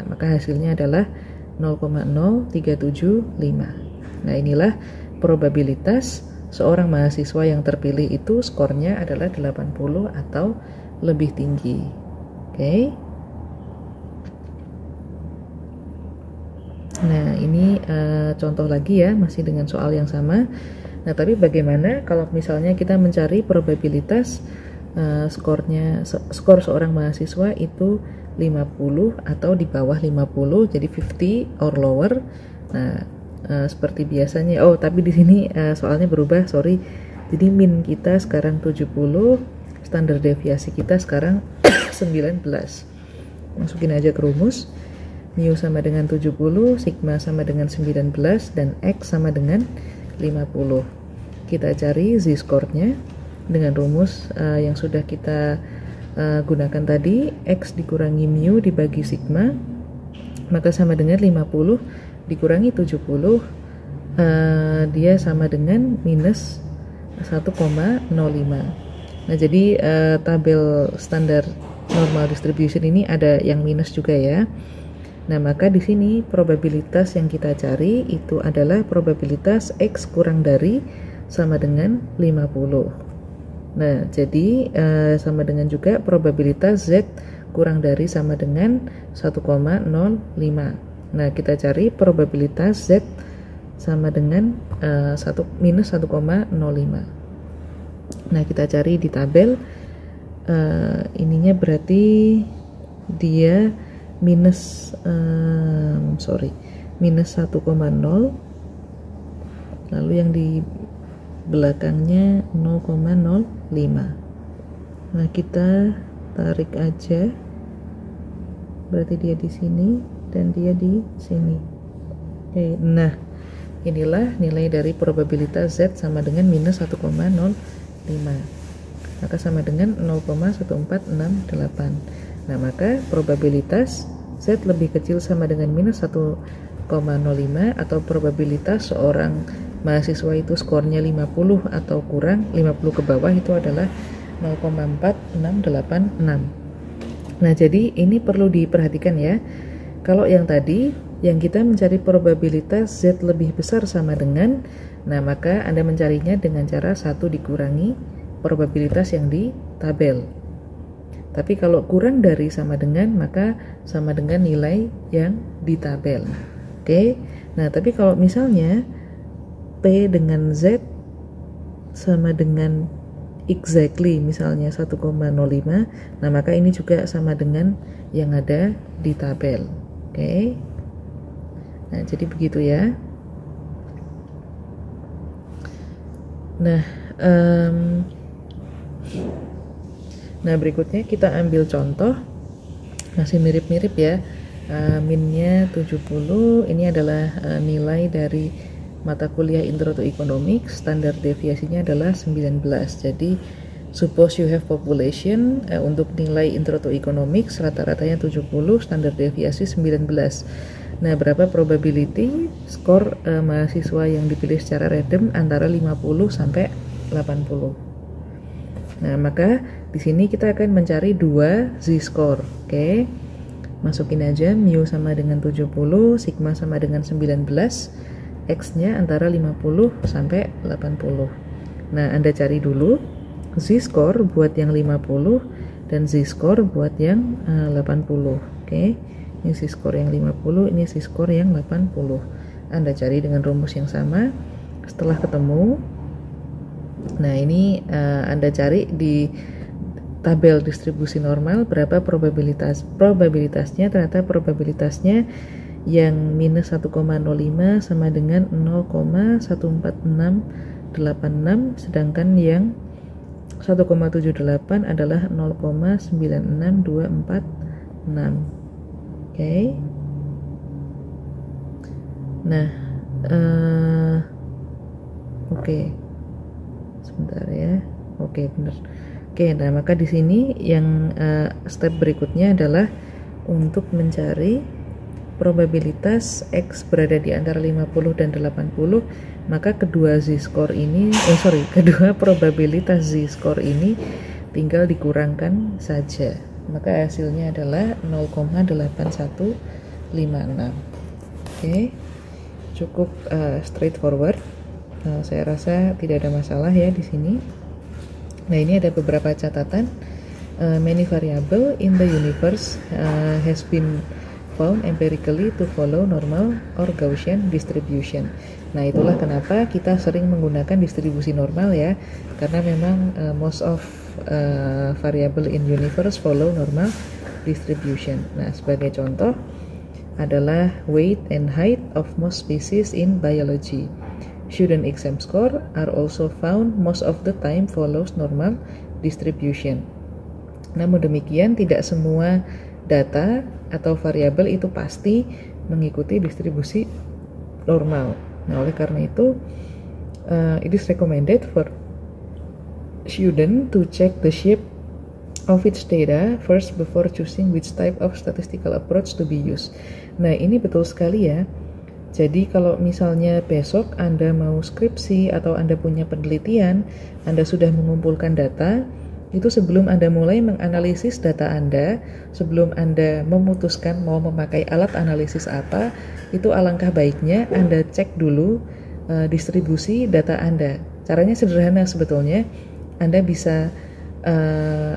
maka hasilnya adalah 0,0375. Nah, inilah probabilitas seorang mahasiswa yang terpilih itu skornya adalah 80 atau lebih tinggi. Oke. Nah, ini contoh lagi ya, masih dengan soal yang sama. Nah, tapi bagaimana kalau misalnya kita mencari probabilitas skor seorang mahasiswa itu 50 atau di bawah 50, jadi 50 or lower. Nah, seperti biasanya, tapi di sini soalnya berubah, sorry. Jadi min kita sekarang 70, standar deviasi kita sekarang 19. Masukin aja ke rumus. Mu sama dengan 70, sigma sama dengan 19, dan X sama dengan 50. Kita cari z-score-nya dengan rumus yang sudah kita gunakan tadi. X dikurangi mu dibagi sigma, maka sama dengan 50 dikurangi 70, dia sama dengan minus 1,05. Nah, jadi tabel standar normal distribution ini ada yang minus juga ya. Nah, maka di sini probabilitas yang kita cari itu adalah probabilitas X kurang dari sama dengan 50. Nah, jadi sama dengan juga probabilitas Z kurang dari sama dengan 1,05. Nah, kita cari probabilitas Z sama dengan minus 1,05. Nah, kita cari di tabel, ininya berarti dia minus 1,0, lalu yang di belakangnya 0,05. Nah, kita tarik aja, berarti dia di sini dan dia di sini. Oke, nah inilah nilai dari probabilitas Z sama dengan minus 1,05, maka sama dengan 0,1468. Nah, maka probabilitas Z lebih kecil sama dengan minus 1,05, atau probabilitas seorang mahasiswa itu skornya 50 atau kurang, 50 ke bawah itu adalah 0,4686. Nah, jadi ini perlu diperhatikan ya. Kalau yang tadi, yang kita mencari probabilitas Z lebih besar sama dengan, nah maka Anda mencarinya dengan cara 1 dikurangi probabilitas yang di tabel. Tapi kalau kurang dari sama dengan, maka sama dengan nilai yang di tabel. Oke. Nah, tapi kalau misalnya P dengan Z sama dengan exactly, misalnya 1,05, nah maka ini juga sama dengan yang ada di tabel. Oke. Nah, jadi begitu ya. Nah, berikutnya kita ambil contoh, masih mirip-mirip ya. Minnya 70, ini adalah nilai dari mata kuliah Intro to Economics, standar deviasinya adalah 19. Jadi suppose you have population, untuk nilai Intro to Economics rata-ratanya 70, standar deviasi 19. Nah, berapa probability skor mahasiswa yang dipilih secara random antara 50 sampai 80. Nah, maka di sini kita akan mencari 2 z-score. Oke. Masukin aja mu sama dengan 70, sigma sama dengan 19, X-nya antara 50 sampai 80. Nah, Anda cari dulu z-score buat yang 50 dan z-score buat yang 80. Oke. Ini z-score yang 50, ini z-score yang 80. Anda cari dengan rumus yang sama. Setelah ketemu, nah ini Anda cari di tabel distribusi normal berapa probabilitasnya. Ternyata probabilitasnya yang minus 1,05 sama dengan 0,14686, sedangkan yang 1,78 adalah 0,96246. Oke. Nah, oke. Sebentar ya. Oke, benar. Oke, nah maka di sini yang step berikutnya adalah untuk mencari probabilitas X berada di antara 50 dan 80, maka kedua z-score ini, kedua probabilitas z-score ini tinggal dikurangkan saja. Maka hasilnya adalah 0,8156. Oke, cukup straightforward. Saya rasa tidak ada masalah ya di sini. Nah, ini ada beberapa catatan. Many variable in the universe has been found empirically to follow normal or Gaussian distribution. Nah, itulah kenapa kita sering menggunakan distribusi normal ya, karena memang most of variable in universe follow normal distribution. Nah, sebagai contoh adalah weight and height of most species in biology. Student exam score are also found most of the time follows normal distribution. Namun demikian, tidak semua data atau variabel itu pasti mengikuti distribusi normal. Nah, oleh karena itu, it is recommended for student to check the shape of its data first before choosing which type of statistical approach to be used. Nah, ini betul sekali ya. Jadi kalau misalnya besok Anda mau skripsi atau Anda punya penelitian, Anda sudah mengumpulkan data, itu sebelum Anda mulai menganalisis data Anda, sebelum Anda memutuskan mau memakai alat analisis apa, itu alangkah baiknya Anda cek dulu distribusi data Anda. Caranya sederhana sebetulnya. Anda bisa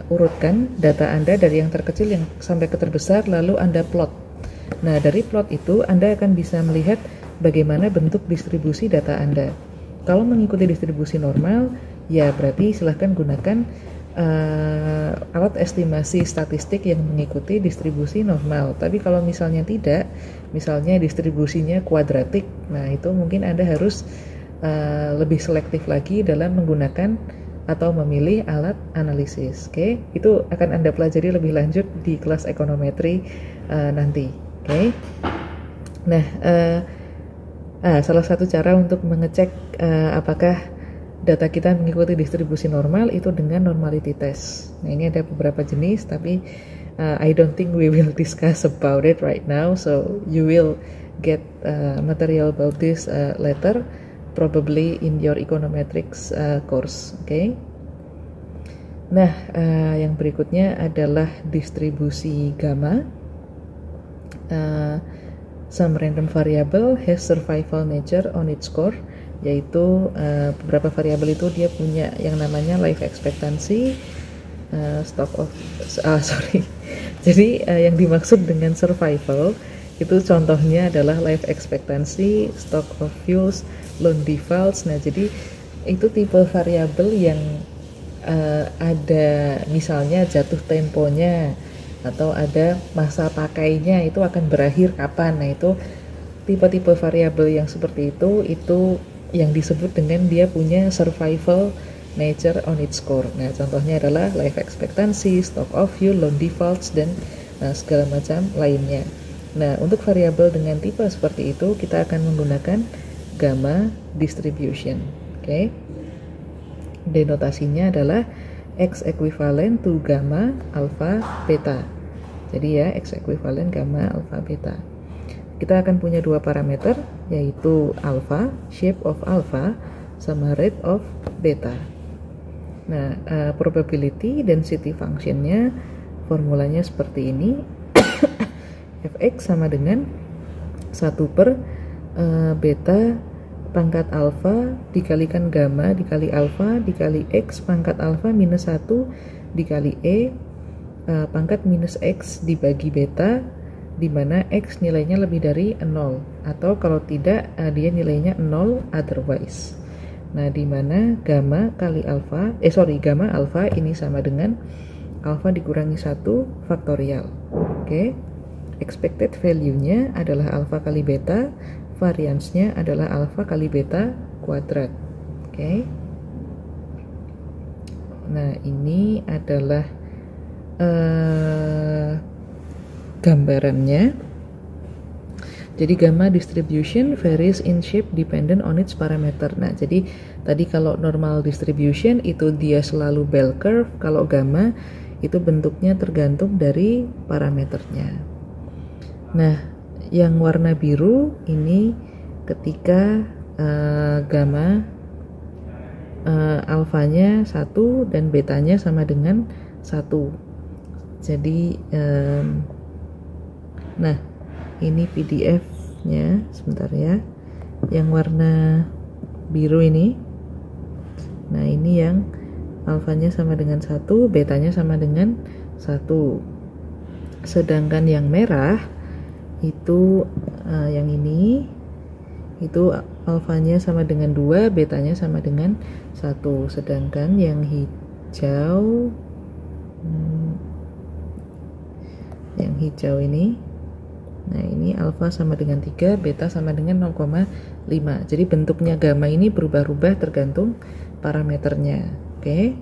urutkan data Anda dari yang terkecil yang sampai ke terbesar, lalu Anda plot. Nah, dari plot itu Anda akan bisa melihat bagaimana bentuk distribusi data Anda. Kalau mengikuti distribusi normal, ya berarti silahkan gunakan alat estimasi statistik yang mengikuti distribusi normal. Tapi kalau misalnya tidak, misalnya distribusinya kuadratik, nah itu mungkin Anda harus lebih selektif lagi dalam menggunakan atau memilih alat analisis. Oke, itu akan Anda pelajari lebih lanjut di kelas ekonometri nanti. Oke. Nah, salah satu cara untuk mengecek apakah data kita mengikuti distribusi normal itu dengan normality test. Nah, ini ada beberapa jenis, tapi I don't think we will discuss about it right now. So you will get material about this later, probably in your econometrics course. Okay. Nah, yang berikutnya adalah distribusi gamma. Some random variable has survival nature on its score, yaitu beberapa variabel itu dia punya yang namanya life expectancy, Jadi yang dimaksud dengan survival itu contohnya adalah life expectancy, stock of fuels, loan defaults. Nah, jadi itu tipe variabel yang ada misalnya jatuh temponya atau ada masa pakainya, itu akan berakhir kapan. Nah, itu tipe-tipe variabel yang seperti itu yang disebut dengan dia punya survival nature on its score. Nah, contohnya adalah life expectancy, stock of fuel, loan defaults, dan segala macam lainnya. Nah, untuk variabel dengan tipe seperti itu kita akan menggunakan gamma distribution. Oke. Denotasinya adalah X equivalent to gamma alpha beta. Jadi ya, X equivalent gamma alpha beta. Kita akan punya dua parameter, yaitu alpha, shape of alpha, sama rate of beta. Nah, probability density functionnya formulanya seperti ini. Fx sama dengan 1 per beta pangkat alfa dikalikan gamma dikali alfa dikali x pangkat alfa minus 1 dikali e pangkat minus x dibagi beta, di mana x nilainya lebih dari 0, atau kalau tidak dia nilainya 0 otherwise. Nah, di mana gamma alfa ini sama dengan alfa dikurangi 1 faktorial. Oke. Expected value-nya adalah alfa kali beta, variance-nya adalah alfa kali beta kuadrat. Oke. Nah, ini adalah gambarannya. Jadi gamma distribution varies in shape dependent on its parameter. Nah, jadi tadi kalau normal distribution itu dia selalu bell curve, kalau gamma itu bentuknya tergantung dari parameternya. Nah, yang warna biru ini ketika gamma alfanya 1 dan betanya sama dengan 1. Jadi nah, ini PDF-nya, sebentar ya. Yang warna biru ini. Nah, ini yang alfanya sama dengan 1, betanya sama dengan 1. Sedangkan yang merah itu yang ini itu alfanya sama dengan 2, betanya sama dengan 1. Sedangkan yang hijau ini, nah ini alfa sama dengan 3, beta sama dengan 0,5. Jadi bentuknya gamma ini berubah-ubah tergantung parameternya. Oke.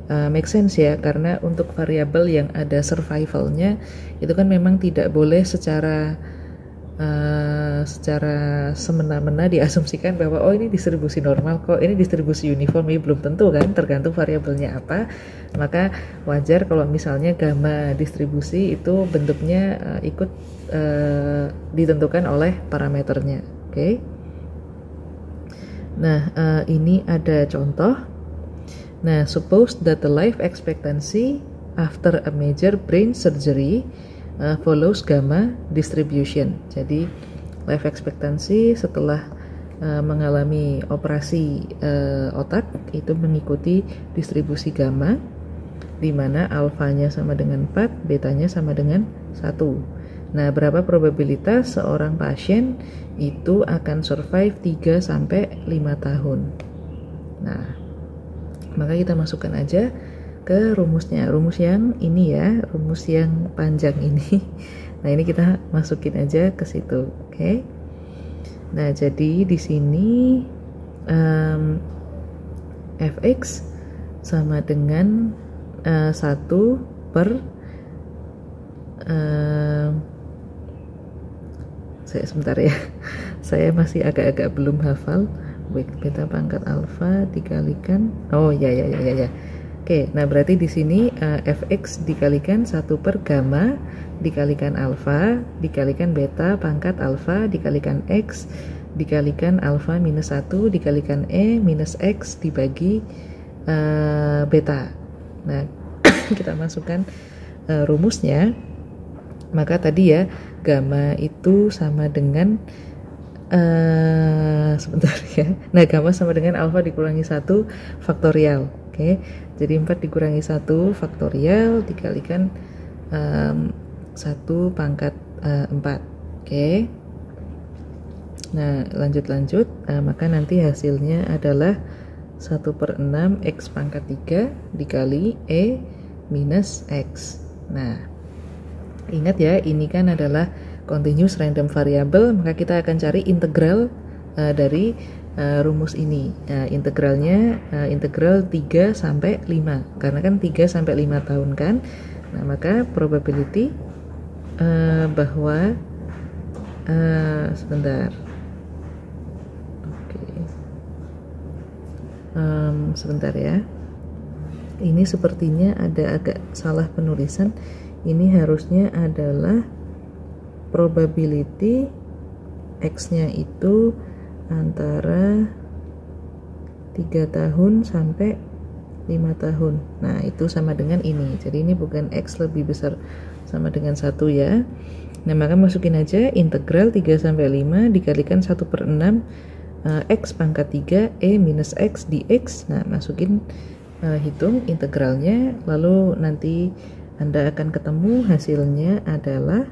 Make sense ya, karena untuk variabel yang ada survivalnya itu kan memang tidak boleh secara semena-mena diasumsikan bahwa oh ini distribusi normal kok, ini distribusi uniform. Ini belum tentu kan, tergantung variabelnya apa. Maka wajar kalau misalnya gamma distribusi itu bentuknya ikut ditentukan oleh parameternya. Oke. Nah, ini ada contoh. Nah, suppose that the life expectancy after a major brain surgery follows gamma distribution. Jadi life expectancy setelah mengalami operasi otak itu mengikuti distribusi gamma, di mana alfanya sama dengan 4, betanya sama dengan 1. Nah, berapa probabilitas seorang pasien itu akan survive 3 sampai 5 tahun. Nah, maka kita masukkan aja ke rumusnya, rumus yang ini ya, rumus yang panjang ini. Nah, ini kita masukin aja ke situ, oke? Nah, jadi di sini fx sama dengan 1 per sebentar ya, saya masih agak-agak belum hafal. Beta pangkat alfa dikalikan, oh ya. Oke, nah berarti di sini fx dikalikan 1 per gamma dikalikan alfa dikalikan beta pangkat alfa dikalikan x dikalikan alfa minus 1 dikalikan e minus x dibagi beta. Nah, kita masukkan rumusnya. Maka tadi ya, gamma itu sama dengan sebentar ya. Nah, gamma sama dengan alfa dikurangi 1 faktorial. Oke, jadi 4 dikurangi 1 faktorial dikalikan 1 pangkat 4. Oke. Nah, lanjut. Maka nanti hasilnya adalah 1 per 6 x pangkat 3 dikali e minus x. Nah, ingat ya, ini kan adalah continuous random variable, maka kita akan cari integral dari rumus ini. Integralnya integral 3 sampai 5, karena kan 3 sampai 5 tahun kan. Nah, maka probability bahwa sebentar. Oke. Sebentar ya. Ini sepertinya ada agak salah penulisan. Ini harusnya adalah probability X-nya itu antara 3 tahun sampai 5 tahun. Nah, itu sama dengan ini. Jadi ini bukan X lebih besar sama dengan 1 ya. Nah, maka masukin aja integral 3 sampai 5 dikalikan 1 per 6 X pangkat 3 E minus X dx. Nah, masukin hitung integralnya, lalu nanti Anda akan ketemu hasilnya adalah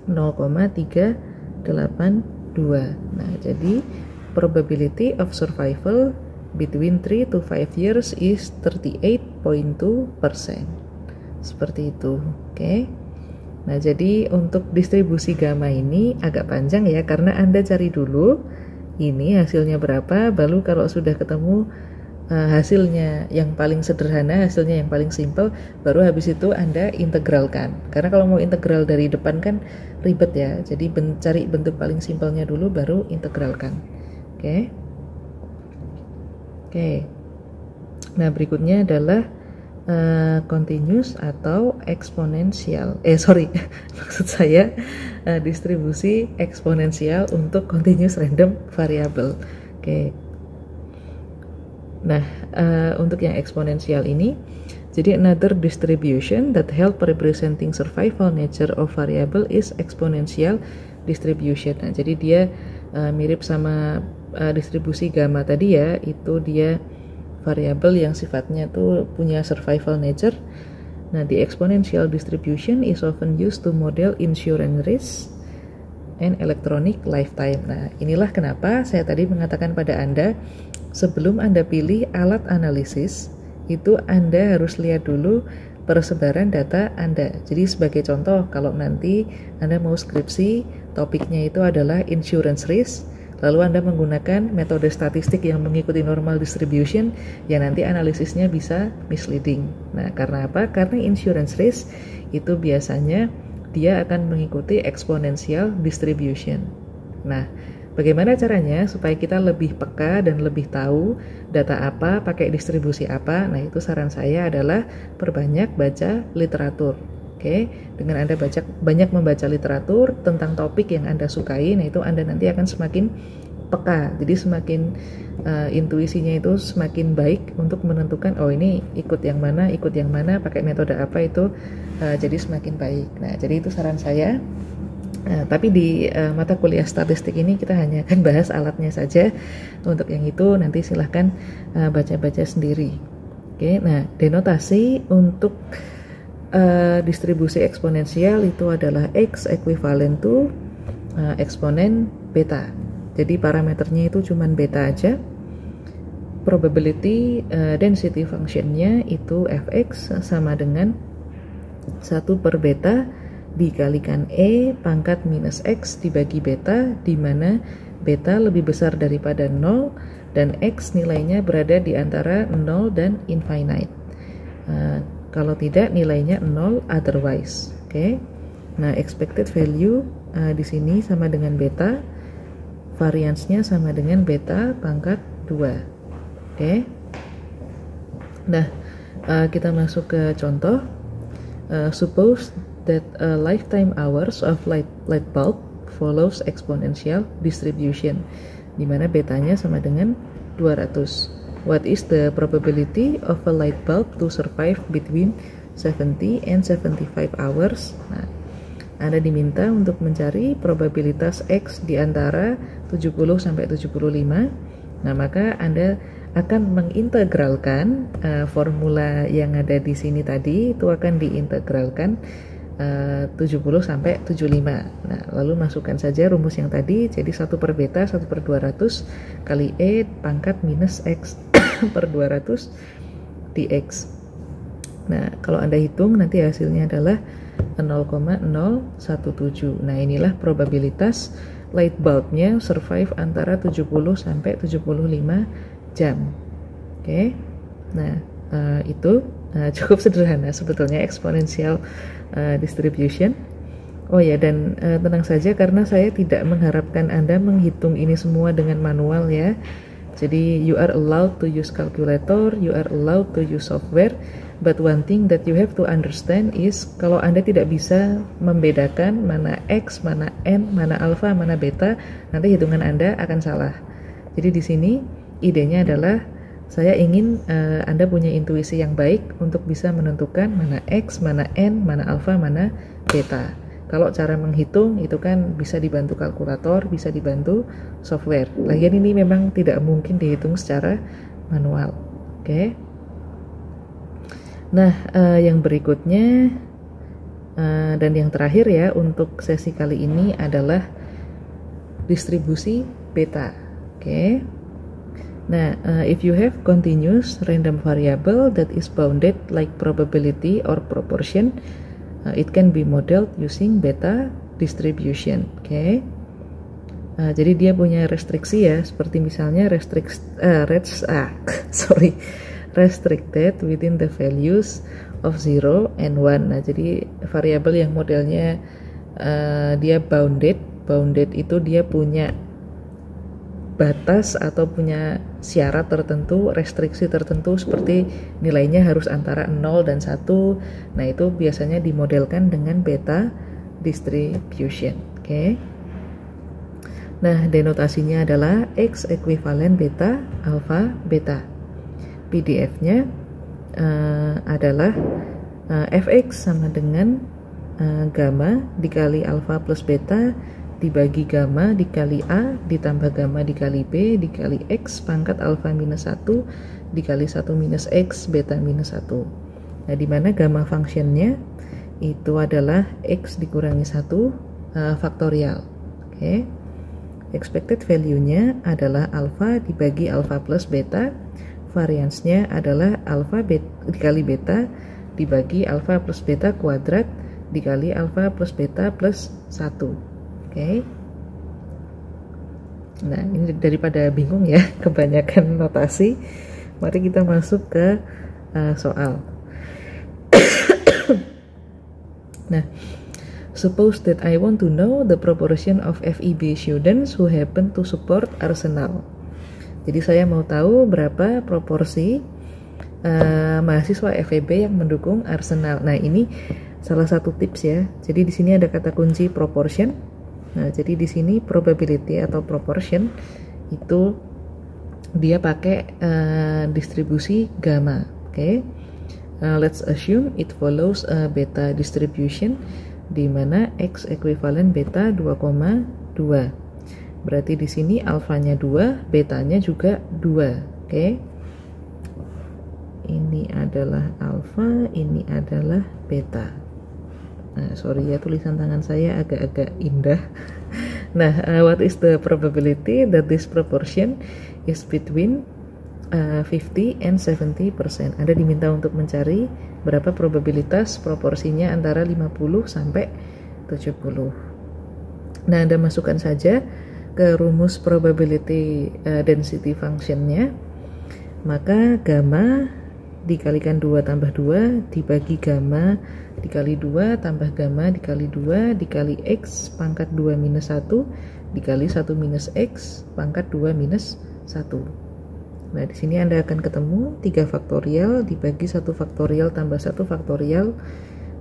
0,382. Nah, jadi probability of survival between 3 to 5 years is 38.2%. Seperti itu, oke? Nah, jadi untuk distribusi gamma ini agak panjang ya, karena Anda cari dulu ini hasilnya berapa, baru kalau sudah ketemu hasilnya yang paling sederhana, hasilnya yang paling simple, baru habis itu Anda integralkan. Karena kalau mau integral dari depan kan ribet ya, jadi cari bentuk paling simpelnya dulu baru integralkan. Oke. Nah, berikutnya adalah continuous atau eksponensial. Maksud saya distribusi eksponensial untuk continuous random variable. Oke. Nah, untuk yang eksponensial ini, jadi another distribution that help representing survival nature of variable is exponential distribution. Nah, jadi dia mirip sama distribusi gamma tadi ya, itu dia variabel yang sifatnya tuh punya survival nature. Nah, the exponential distribution is often used to model insurance risk and electronic lifetime. Nah, inilah kenapa saya tadi mengatakan pada Anda, sebelum Anda pilih alat analisis, itu Anda harus lihat dulu persebaran data Anda. Jadi sebagai contoh, kalau nanti Anda mau skripsi, topiknya itu adalah insurance risk, lalu Anda menggunakan metode statistik yang mengikuti normal distribution, ya nanti analisisnya bisa misleading. Nah, karena apa? Karena insurance risk itu biasanya dia akan mengikuti exponential distribution. Nah, bagaimana caranya supaya kita lebih peka dan lebih tahu data apa, pakai distribusi apa? Nah, itu saran saya adalah perbanyak baca literatur. Oke, dengan Anda banyak membaca literatur tentang topik yang Anda sukai, nah itu Anda nanti akan semakin peka. Jadi semakin intuisinya itu semakin baik untuk menentukan, oh ini ikut yang mana, pakai metode apa itu, jadi semakin baik. Nah, jadi itu saran saya. Tapi di mata kuliah statistik ini kita hanya akan bahas alatnya saja. Untuk yang itu nanti silahkan baca-baca sendiri. Oke, nah denotasi untuk distribusi eksponensial itu adalah X equivalent to eksponen beta. Jadi parameternya itu cuman beta aja. Probability density functionnya itu fx sama dengan 1 per beta dikalikan E pangkat minus X dibagi beta, di mana beta lebih besar daripada 0 dan X nilainya berada di antara 0 dan infinite. Kalau tidak nilainya 0 otherwise. Oke. Nah, expected value di sini sama dengan beta, variansnya sama dengan beta pangkat 2. Oke. Nah, kita masuk ke contoh. Suppose that lifetime hours of light bulb follows exponential distribution, di mana betanya sama dengan 200. What is the probability of a light bulb to survive between 70 and 75 hours? Nah, Anda diminta untuk mencari probabilitas X di antara 70 sampai 75. Nah, maka Anda akan mengintegralkan formula yang ada di sini tadi, itu akan diintegralkan 70 sampai 75. Nah, lalu masukkan saja rumus yang tadi, jadi 1 per beta 1 per 200 kali E pangkat minus X per 200 dx. Nah, kalau Anda hitung nanti hasilnya adalah 0,017. Nah, inilah probabilitas light bulbnya survive antara 70 sampai 75 jam. Oke. Nah, itu cukup sederhana sebetulnya exponential distribution. Oh ya, dan tenang saja karena saya tidak mengharapkan Anda menghitung ini semua dengan manual ya. Jadi you are allowed to use calculator, you are allowed to use software, but one thing that you have to understand is kalau Anda tidak bisa membedakan mana X, mana N, mana alpha, mana beta, nanti hitungan Anda akan salah. Jadi di sini idenya adalah saya ingin Anda punya intuisi yang baik untuk bisa menentukan mana X, mana N, mana alpha, mana beta. Kalau cara menghitung itu kan bisa dibantu kalkulator, bisa dibantu software. Lagian ini memang tidak mungkin dihitung secara manual. Oke. Nah, yang berikutnya dan yang terakhir ya untuk sesi kali ini adalah distribusi beta. Oke. Nah, if you have continuous random variable that is bounded like probability or proportion, it can be modeled using beta distribution. Okay. Jadi dia punya restriksi ya, seperti misalnya restricted within the values of 0 and 1. Nah, jadi variabel yang modelnya dia bounded itu dia punya batas atau punya syarat tertentu, restriksi tertentu, seperti nilainya harus antara 0 dan 1. Nah, itu biasanya dimodelkan dengan beta distribution. Oke. Nah, denotasinya adalah X ekuivalen beta, alfa, beta. PDF-nya adalah Fx sama dengan gamma dikali alfa plus beta dibagi gamma dikali A ditambah gamma dikali B dikali X pangkat alfa minus 1 dikali 1 minus X beta minus 1. Nah, di mana gamma functionnya itu adalah X dikurangi 1 faktorial. Oke. Expected value-nya adalah alfa dibagi alfa plus beta. Variansnya adalah alfa dikali beta dibagi alfa plus beta kuadrat dikali alfa plus beta plus 1. Oke. Nah, ini daripada bingung ya, kebanyakan notasi, mari kita masuk ke soal. Nah, suppose that I want to know the proportion of FEB students who happen to support Arsenal. Jadi saya mau tahu berapa proporsi mahasiswa FEB yang mendukung Arsenal. Nah, ini salah satu tips ya. Jadi di sini ada kata kunci proportion. Nah, jadi di sini probability atau proportion itu dia pakai distribusi gamma. Oke. Let's assume it follows a beta distribution di mana X ekuivalen beta 2,2. Berarti di sini alfanya 2, betanya juga 2. Oke. Ini adalah alfa, ini adalah beta. Nah, sorry ya, tulisan tangan saya agak-agak indah. Nah, what is the probability that this proportion is between 50 and 70%? Anda diminta untuk mencari berapa probabilitas proporsinya antara 50 sampai 70. Nah, Anda masukkan saja ke rumus probability density function-nya. Maka gamma dikalikan 2 tambah 2 dibagi gamma dikali 2 tambah gamma dikali 2 dikali X pangkat 2 minus 1 dikali 1 minus X pangkat 2 minus 1. Nah, di sini Anda akan ketemu 3 faktorial dibagi 1 faktorial tambah 1 faktorial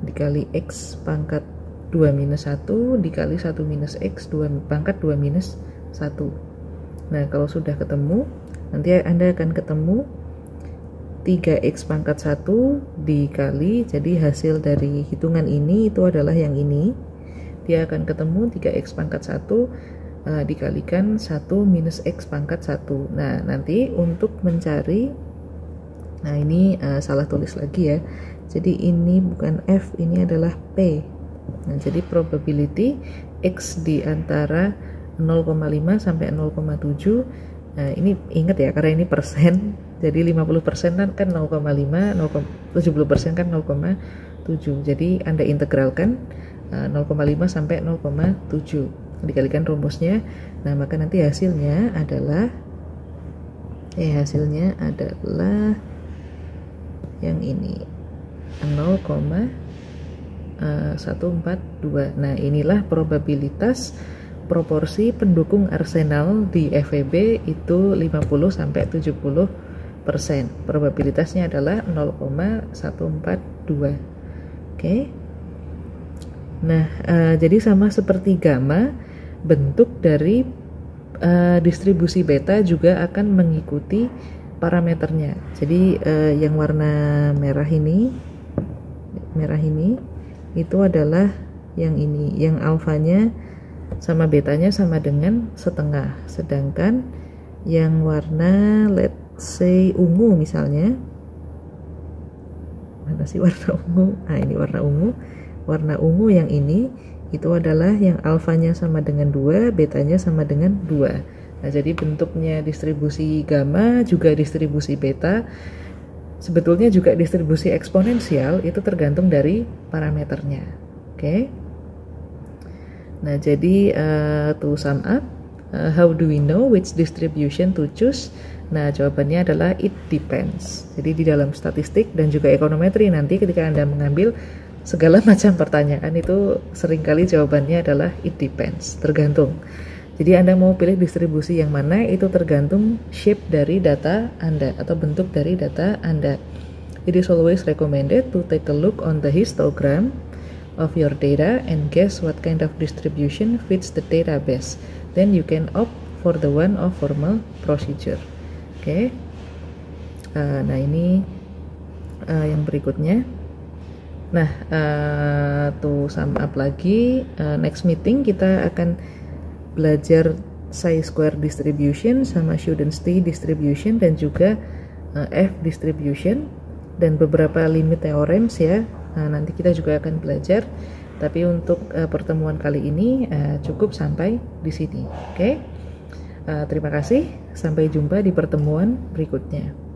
dikali X pangkat 2 minus 1 dikali 1 minus X pangkat 2 minus 1. Nah, kalau sudah ketemu, nanti Anda akan ketemu 3X pangkat 1 dikali, jadi hasil dari hitungan ini itu adalah yang ini. Dia akan ketemu 3X pangkat 1 dikalikan 1 minus X pangkat 1. Nah, nanti untuk mencari, nah ini salah tulis lagi ya. Jadi ini bukan F, ini adalah P. Nah, jadi probability X di antara 0,5 sampai 0,7. Nah, ini ingat ya, karena ini persen. Jadi 50% kan 0,5, 70% kan 0,7. Jadi Anda integralkan 0,5 sampai 0,7. Dikalikan rumusnya. Nah, maka nanti hasilnya adalah yang ini 0,142. Nah, inilah probabilitas proporsi pendukung Arsenal di FEB itu 50 sampai 70%. Probabilitasnya adalah 0,142. Oke. Nah, jadi sama seperti gamma, bentuk dari distribusi beta juga akan mengikuti parameternya. Jadi yang warna merah ini itu adalah yang ini, yang alfanya sama betanya sama dengan setengah. Sedangkan yang warna let's say ungu misalnya, mana sih warna ungu? Nah, ini warna ungu. Warna ungu yang ini itu adalah yang alfanya sama dengan 2, betanya sama dengan 2. Nah, jadi bentuknya distribusi gamma juga distribusi beta, sebetulnya juga distribusi eksponensial, itu tergantung dari parameternya. Oke. Nah, jadi to sum up, How do we know which distribution to choose? Nah, jawabannya adalah it depends. Jadi di dalam statistik dan juga ekonometri nanti ketika Anda mengambil segala macam pertanyaan itu seringkali jawabannya adalah it depends, tergantung. Jadi Anda mau pilih distribusi yang mana itu tergantung shape dari data Anda atau bentuk dari data Anda. It is always recommended to take a look on the histogram of your data and guess what kind of distribution fits the database. Then you can opt for the one of formal procedure. Oke. Nah ini yang berikutnya. Nah, to sum up lagi, next meeting kita akan belajar chi-square distribution sama Schoenstein distribution dan juga F distribution dan beberapa limit theorems ya. Nanti kita juga akan belajar. Tapi untuk pertemuan kali ini cukup sampai di sini. Oke. Terima kasih. Sampai jumpa di pertemuan berikutnya.